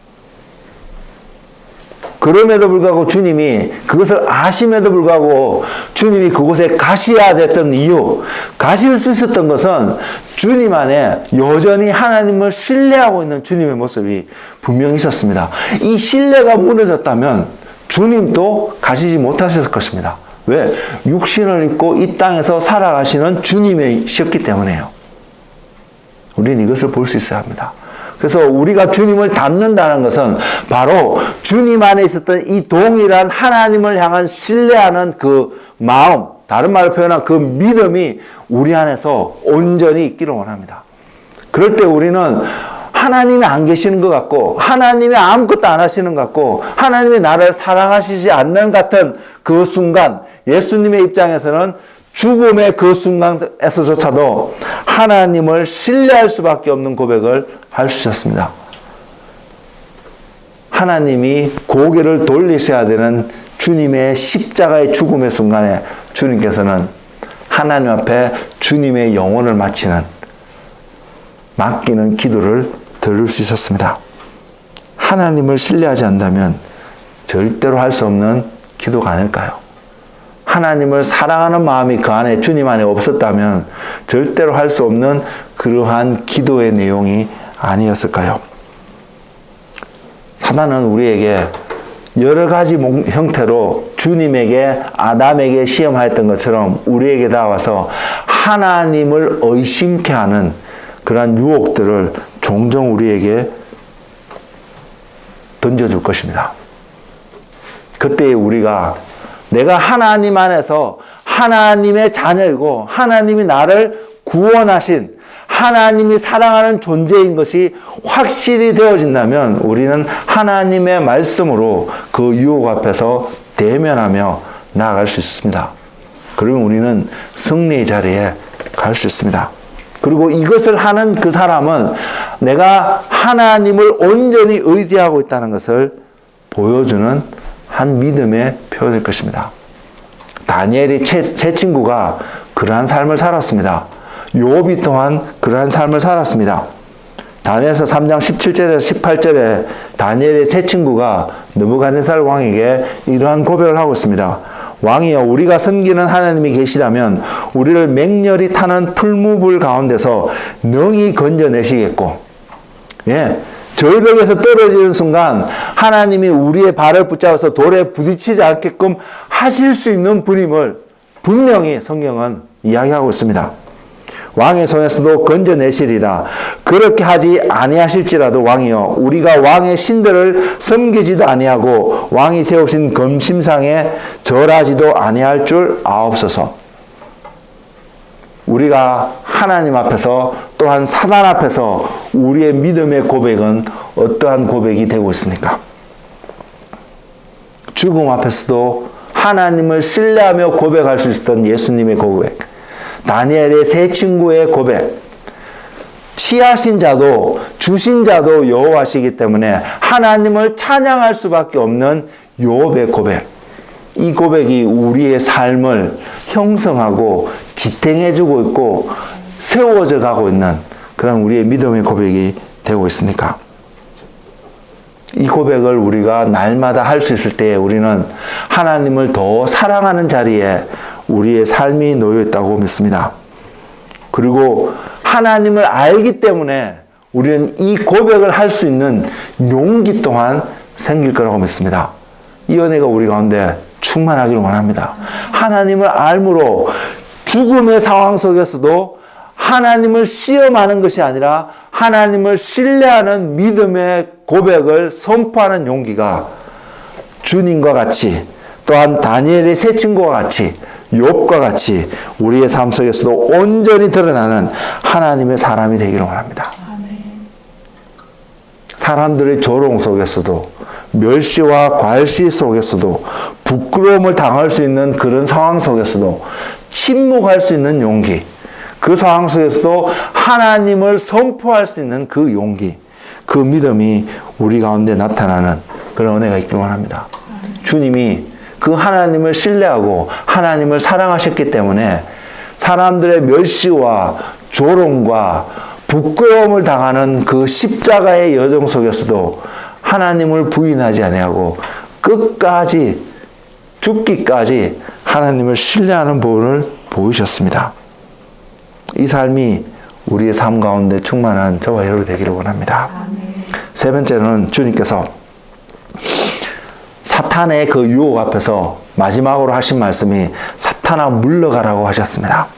그럼에도 불구하고 주님이 그것을 아심에도 불구하고 주님이 그곳에 가셔야 됐던 이유, 가실 수 있었던 것은 주님 안에 여전히 하나님을 신뢰하고 있는 주님의 모습이 분명히 있었습니다. 이 신뢰가 무너졌다면 주님도 가시지 못하셨을 것입니다. 왜? 육신을 입고 이 땅에서 살아가시는 주님이셨기 때문에요. 우리는 이것을 볼 수 있어야 합니다. 그래서 우리가 주님을 닮는다는 것은 바로 주님 안에 있었던 이 동일한 하나님을 향한 신뢰하는 그 마음, 다른 말로 표현한 그 믿음이 우리 안에서 온전히 있기를 원합니다. 그럴 때 우리는 하나님이 안 계시는 것 같고 하나님이 아무것도 안 하시는 것 같고 하나님이 나를 사랑하시지 않는 같은 그 순간 예수님의 입장에서는 죽음의 그 순간에서조차도 하나님을 신뢰할 수밖에 없는 고백을 할 수 있었습니다. 하나님이 고개를 돌리셔야 되는 주님의 십자가의 죽음의 순간에 주님께서는 하나님 앞에 주님의 영혼을 맡기는 기도를 들을 수 있었습니다. 하나님을 신뢰하지 않는다면 절대로 할 수 없는 기도가 아닐까요? 하나님을 사랑하는 마음이 그 안에 주님 안에 없었다면 절대로 할 수 없는 그러한 기도의 내용이 아니었을까요? 사단은 우리에게 여러 가지 형태로 주님에게 아담에게 시험하였던 것처럼 우리에게 다가와서 하나님을 의심케 하는 그러한 유혹들을 종종 우리에게 던져줄 것입니다. 그때 우리가 내가 하나님 안에서 하나님의 자녀이고 하나님이 나를 구원하신 하나님이 사랑하는 존재인 것이 확실히 되어진다면 우리는 하나님의 말씀으로 그 유혹 앞에서 대면하며 나아갈 수 있습니다. 그러면 우리는 승리의 자리에 갈 수 있습니다. 그리고 이것을 하는 그 사람은 내가 하나님을 온전히 의지하고 있다는 것을 보여주는 한 믿음의 표현일 것입니다. 다니엘의 세 친구가 그러한 삶을 살았습니다. 욥이 또한 그러한 삶을 살았습니다. 다니엘서 3장 17절에서 18절에 다니엘의 세 친구가 느부갓네살 왕에게 이러한 고백을 하고 있습니다. 왕이여, 우리가 섬기는 하나님이 계시다면 우리를 맹렬히 타는 풀무불 가운데서 능히 건져내시겠고, 절벽에서 떨어지는 순간 하나님이 우리의 발을 붙잡아서 돌에 부딪히지 않게끔 하실 수 있는 분임을 분명히 성경은 이야기하고 있습니다. 왕의 손에서도 건져내시리라. 그렇게 하지 아니하실지라도 왕이여, 우리가 왕의 신들을 섬기지도 아니하고 왕이 세우신 검심상에 절하지도 아니할 줄 아옵소서. 우리가 하나님 앞에서 또한 사단 앞에서 우리의 믿음의 고백은 어떠한 고백이 되고 있습니까? 죽음 앞에서도 하나님을 신뢰하며 고백할 수 있었던 예수님의 고백, 다니엘의 세 친구의 고백, 취하신 자도 주신 자도 여호와시기 때문에 하나님을 찬양할 수밖에 없는 욥의 고백, 이 고백이 우리의 삶을 형성하고 지탱해주고 있고 세워져 가고 있는 그런 우리의 믿음의 고백이 되고 있습니까? 이 고백을 우리가 날마다 할 수 있을 때 우리는 하나님을 더 사랑하는 자리에 우리의 삶이 놓여 있다고 믿습니다. 그리고 하나님을 알기 때문에 우리는 이 고백을 할 수 있는 용기 또한 생길 거라고 믿습니다. 이 은혜가 우리 가운데 충만하기를 원합니다. 하나님을 알므로 죽음의 상황 속에서도 하나님을 시험하는 것이 아니라 하나님을 신뢰하는 믿음의 고백을 선포하는 용기가 주님과 같이, 또한 다니엘의 세 친구와 같이, 욥과 같이 우리의 삶 속에서도 온전히 드러나는 하나님의 사람이 되기를 원합니다. 사람들의 조롱 속에서도, 멸시와 괄시 속에서도, 부끄러움을 당할 수 있는 그런 상황 속에서도 침묵할 수 있는 용기, 그 상황 속에서도 하나님을 선포할 수 있는 그 용기, 그 믿음이 우리 가운데 나타나는 그런 은혜가 있길 원합니다. 주님이 그 하나님을 신뢰하고 하나님을 사랑하셨기 때문에 사람들의 멸시와 조롱과 부끄러움을 당하는 그 십자가의 여정 속에서도 하나님을 부인하지 아니하고 끝까지 죽기까지 하나님을 신뢰하는 본을 보이셨습니다. 이 삶이 우리의 삶 가운데 충만한 저와 여러분이 되기를 원합니다. 세 번째는 주님께서 사탄의 그 유혹 앞에서 마지막으로 하신 말씀이 사탄아 물러가라고 하셨습니다.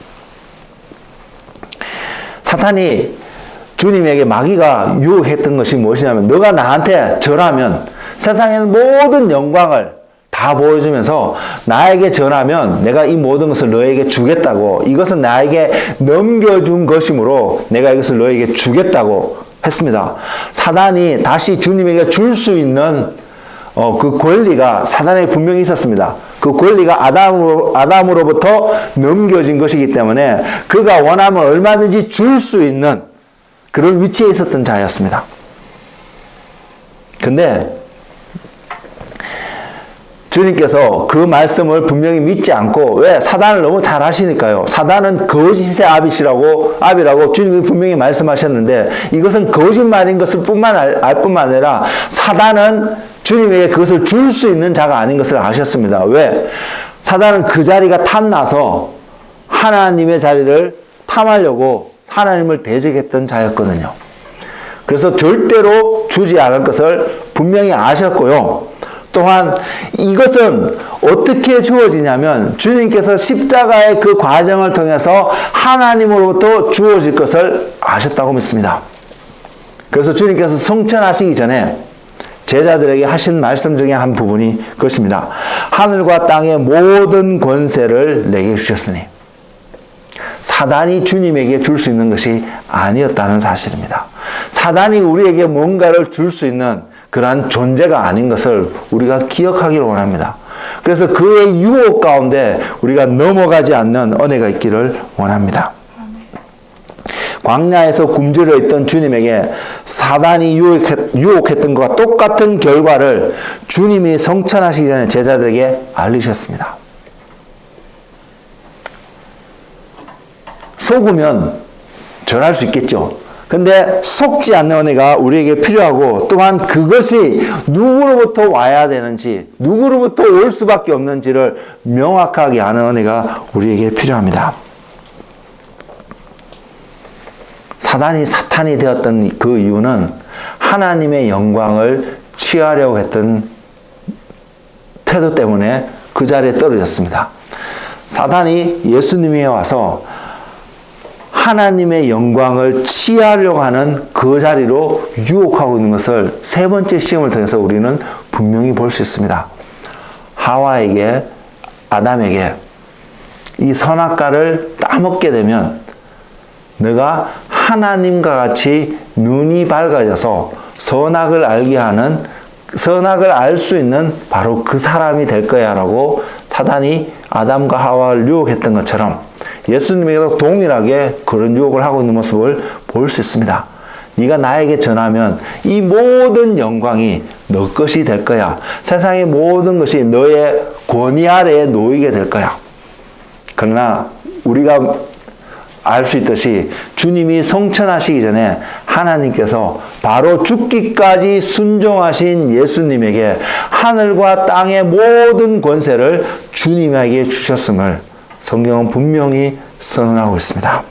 사탄이 주님에게 마귀가 유혹했던 것이 무엇이냐면, 너가 나한테 절하면 세상의 모든 영광을 다 보여주면서 나에게 전하면 내가 이 모든 것을 너에게 주겠다고, 이것은 나에게 넘겨준 것이므로 내가 이것을 너에게 주겠다고 했습니다. 사단이 다시 주님에게 줄 수 있는 그 권리가 사단에게 분명히 있었습니다. 그 권리가 아담으로부터 넘겨진 것이기 때문에 그가 원하면 얼마든지 줄 수 있는 그런 위치에 있었던 자였습니다. 근데 주님께서 그 말씀을 분명히 믿지 않고, 왜? 사단을 너무 잘 아시니까요. 사단은 거짓의 아비라고 주님이 분명히 말씀하셨는데, 이것은 거짓말인 것을 알 뿐만 아니라 사단은 주님에게 그것을 줄 수 있는 자가 아닌 것을 아셨습니다. 왜? 사단은 그 자리가 탐나서 하나님의 자리를 탐하려고 하나님을 대적했던 자였거든요. 그래서 절대로 주지 않을 것을 분명히 아셨고요. 또한 이것은 어떻게 주어지냐면 주님께서 십자가의 그 과정을 통해서 하나님으로부터 주어질 것을 아셨다고 믿습니다. 그래서 주님께서 성천하시기 전에 제자들에게 하신 말씀 중에 한 부분이 그것입니다. 하늘과 땅의 모든 권세를 내게 주셨으니, 사단이 주님에게 줄 수 있는 것이 아니었다는 사실입니다. 사단이 우리에게 뭔가를 줄 수 있는 그러한 존재가 아닌 것을 우리가 기억하기를 원합니다. 그래서 그의 유혹 가운데 우리가 넘어가지 않는 은혜가 있기를 원합니다. 광야에서 굶주려 있던 주님에게 사단이 유혹했던 것과 똑같은 결과를 주님이 성천하시기 전에 제자들에게 알리셨습니다. 속으면 절할 수 있겠죠. 근데 속지 않는 은혜가 우리에게 필요하고, 또한 그것이 누구로부터 와야 되는지, 누구로부터 올 수밖에 없는지를 명확하게 아는 은혜가 우리에게 필요합니다. 사탄이 되었던 그 이유는 하나님의 영광을 취하려고 했던 태도 때문에 그 자리에 떨어졌습니다. 사탄이 예수님에 와서 하나님의 영광을 취하려고 하는 그 자리로 유혹하고 있는 것을 세 번째 시험을 통해서 우리는 분명히 볼 수 있습니다. 하와에게, 아담에게 이 선악과를 따먹게 되면 너가 하나님과 같이 눈이 밝아져서 선악을 알 수 있는 바로 그 사람이 될 거야 라고 사단이 아담과 하와를 유혹했던 것처럼 예수님에게도 동일하게 그런 유혹을 하고 있는 모습을 볼 수 있습니다. 네가 나에게 전하면 이 모든 영광이 너 것이 될 거야. 세상의 모든 것이 너의 권위 아래에 놓이게 될 거야. 그러나 우리가 알 수 있듯이 주님이 성천하시기 전에 하나님께서 바로 죽기까지 순종하신 예수님에게 하늘과 땅의 모든 권세를 주님에게 주셨음을 성경은 분명히 선언하고 있습니다.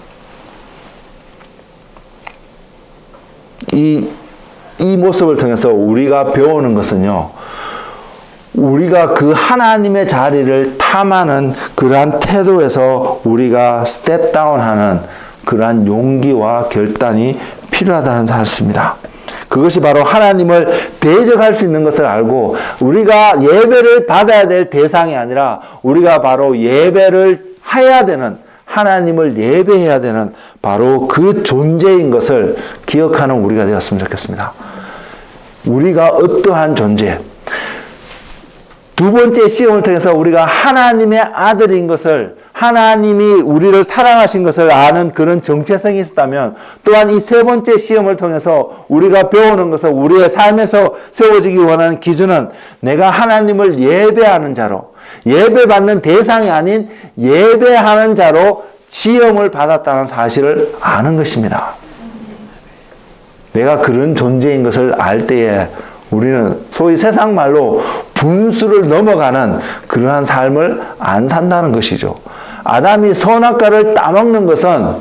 이 모습을 통해서 우리가 배우는 것은요, 우리가 그 하나님의 자리를 탐하는 그러한 태도에서 우리가 스텝 다운하는 그러한 용기와 결단이 필요하다는 사실입니다. 그것이 바로 하나님을 대적할 수 있는 것을 알고 우리가 예배를 받아야 될 대상이 아니라 우리가 바로 예배를 해야 되는, 하나님을 예배해야 되는 바로 그 존재인 것을 기억하는 우리가 되었으면 좋겠습니다. 우리가 어떠한 존재, 두 번째 시험을 통해서 우리가 하나님의 아들인 것을, 하나님이 우리를 사랑하신 것을 아는 그런 정체성이 있었다면, 또한 이 세 번째 시험을 통해서 우리가 배우는 것은, 우리의 삶에서 세워지기 원하는 기준은 내가 하나님을 예배하는 자로, 예배받는 대상이 아닌 예배하는 자로 시험을 받았다는 사실을 아는 것입니다. 내가 그런 존재인 것을 알 때에 우리는 소위 세상 말로 분수를 넘어가는 그러한 삶을 안 산다는 것이죠. 아담이 선악과를 따먹는 것은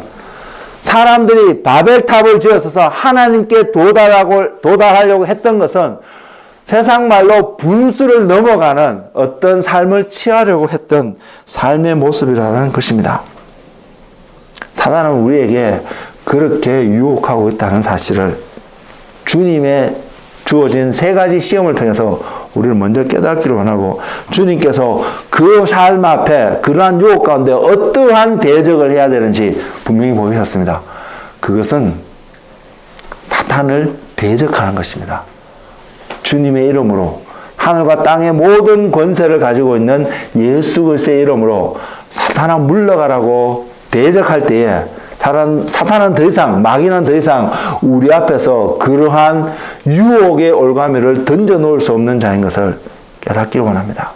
사람들이 바벨탑을 지었어서 하나님께 도달하려고 했던 것은 세상 말로 분수를 넘어가는 어떤 삶을 취하려고 했던 삶의 모습이라는 것입니다. 사단은 우리에게 그렇게 유혹하고 있다는 사실을 주님의 주어진 세 가지 시험을 통해서 우리를 먼저 깨닫기를 원하고, 주님께서 그 삶 앞에 그러한 유혹 가운데 어떠한 대적을 해야 되는지 분명히 보이셨습니다. 그것은 사탄을 대적하는 것입니다. 주님의 이름으로, 하늘과 땅의 모든 권세를 가지고 있는 예수 그리스도의 이름으로 사탄아 물러가라고 대적할 때에 사탄은 더 이상, 마귀는 더 이상 우리 앞에서 그러한 유혹의 올가미를 던져 놓을 수 없는 자인 것을 깨닫기를 원합니다.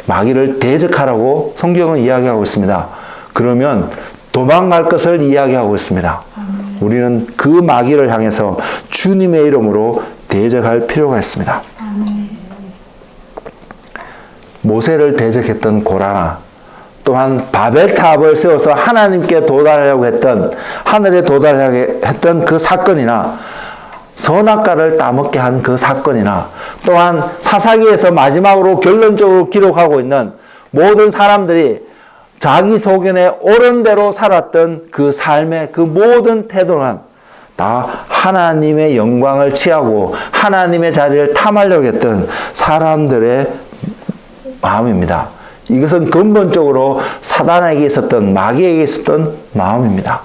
마귀를 대적하라고 성경은 이야기하고 있습니다. 그러면 도망갈 것을 이야기하고 있습니다. 우리는 그 마귀를 향해서 주님의 이름으로 대적할 필요가 있습니다. 모세를 대적했던 고라나, 또한 바벨탑을 세워서 하나님께 도달하려고 했던, 하늘에 도달하려고 했던 그 사건이나, 선악과를 따먹게 한 그 사건이나, 또한 사사기에서 마지막으로 결론적으로 기록하고 있는 모든 사람들이 자기 소견에 옳은 대로 살았던 그 삶의 그 모든 태도는 다 하나님의 영광을 취하고 하나님의 자리를 탐하려고 했던 사람들의 마음입니다. 이것은 근본적으로 사단에게 있었던, 마귀에게 있었던 마음입니다.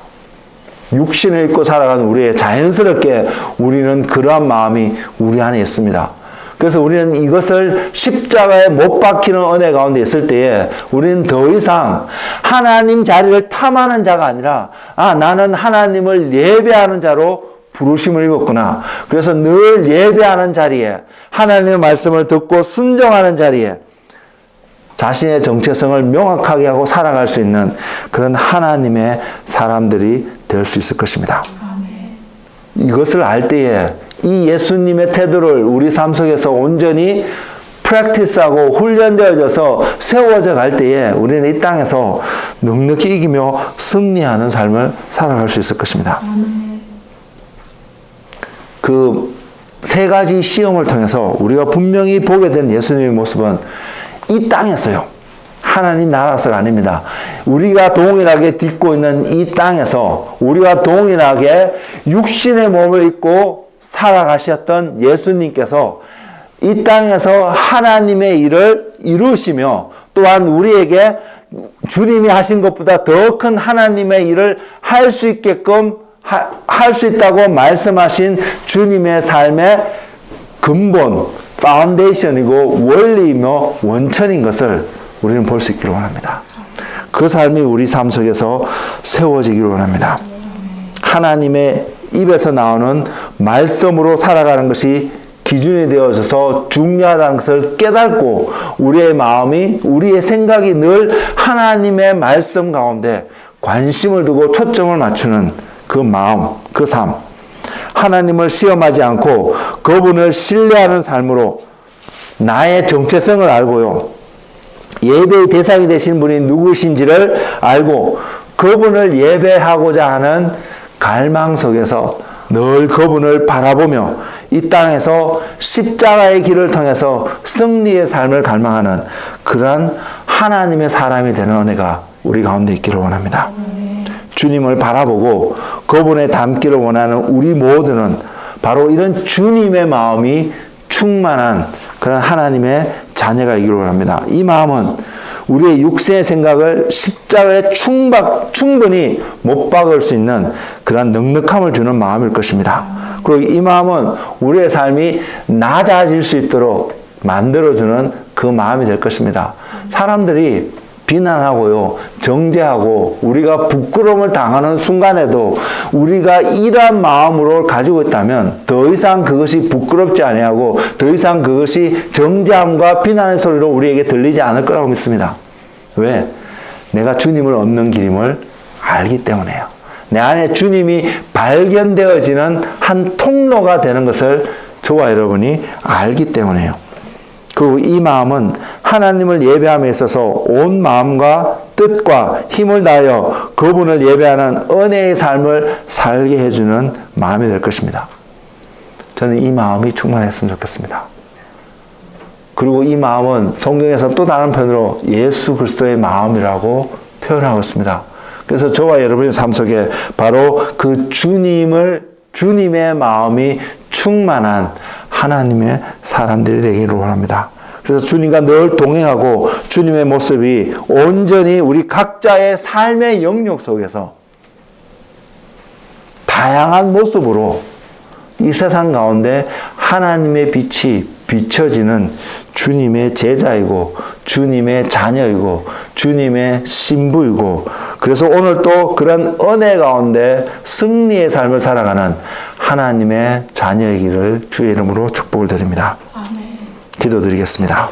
육신을 입고 살아가는 우리의 자연스럽게 우리는 그러한 마음이 우리 안에 있습니다. 그래서 우리는 이것을 십자가에 못 박히는 은혜 가운데 있을 때에 우리는 더 이상 하나님 자리를 탐하는 자가 아니라, 나는 하나님을 예배하는 자로 부르심을 입었구나. 그래서 늘 예배하는 자리에, 하나님의 말씀을 듣고 순종하는 자리에 자신의 정체성을 명확하게 하고 살아갈 수 있는 그런 하나님의 사람들이 될 수 있을 것입니다. 이것을 알 때에 이 예수님의 태도를 우리 삶 속에서 온전히 프랙티스하고 훈련되어져서 세워져 갈 때에 우리는 이 땅에서 넉넉히 이기며 승리하는 삶을 살아갈 수 있을 것입니다. 그 세 가지 시험을 통해서 우리가 분명히 보게 된 예수님의 모습은 이 땅에서요, 하나님 나라서가 아닙니다. 우리가 동일하게 딛고 있는 이 땅에서 우리가 동일하게 육신의 몸을 입고 살아가셨던 예수님께서 이 땅에서 하나님의 일을 이루시며, 또한 우리에게 주님이 하신 것보다 더 큰 하나님의 일을 할 수 있게끔 할 수 있다고 말씀하신 주님의 삶의 근본, 파운데이션이고 원리이며 원천인 것을 우리는 볼 수 있기를 원합니다. 그 삶이 우리 삶 속에서 세워지기를 원합니다. 하나님의 입에서 나오는 말씀으로 살아가는 것이 기준이 되어져서 중요하다는 것을 깨닫고 우리의 마음이, 우리의 생각이 늘 하나님의 말씀 가운데 관심을 두고 초점을 맞추는 그 마음, 그 삶. 하나님을 시험하지 않고 그분을 신뢰하는 삶으로 나의 정체성을 알고요, 예배의 대상이 되신 분이 누구신지를 알고 그분을 예배하고자 하는 갈망 속에서 늘 그분을 바라보며 이 땅에서 십자가의 길을 통해서 승리의 삶을 갈망하는 그러한 하나님의 사람이 되는 은혜가 우리 가운데 있기를 원합니다. 주님을 바라보고 그분에 닮기를 원하는 우리 모두는 바로 이런 주님의 마음이 충만한 그런 하나님의 자녀가 있기를 원합니다. 이 마음은 우리의 육신의 생각을 십자가에 충분히 못 박을 수 있는 그런 넉넉함을 주는 마음일 것입니다. 그리고 이 마음은 우리의 삶이 낮아질 수 있도록 만들어주는 그 마음이 될 것입니다. 사람들이 비난하고요, 정죄하고 우리가 부끄러움을 당하는 순간에도 우리가 이러한 마음으로 가지고 있다면 더 이상 그것이 부끄럽지 아니하고 더 이상 그것이 정죄함과 비난의 소리로 우리에게 들리지 않을 거라고 믿습니다. 왜? 내가 주님을 얻는 길임을 알기 때문에요. 내 안에 주님이 발견되어지는 한 통로가 되는 것을 저와 여러분이 알기 때문에요. 그리고 이 마음은 하나님을 예배함에 있어서 온 마음과 뜻과 힘을 다하여 그분을 예배하는 은혜의 삶을 살게 해주는 마음이 될 것입니다. 저는 이 마음이 충만했으면 좋겠습니다. 그리고 이 마음은 성경에서 또 다른 편으로 예수 그리스도의 마음이라고 표현하고 있습니다. 그래서 저와 여러분의 삶 속에 바로 그 주님의 마음이 충만한 하나님의 사람들이 되기를 원합니다. 그래서 주님과 늘 동행하고 주님의 모습이 온전히 우리 각자의 삶의 영역 속에서 다양한 모습으로 이 세상 가운데 하나님의 빛이 비춰지는 주님의 제자이고 주님의 자녀이고 주님의 신부이고 그래서 오늘 또 그런 은혜 가운데 승리의 삶을 살아가는 하나님의 자녀이기를 주의 이름으로 축복을 드립니다. 기도드리겠습니다.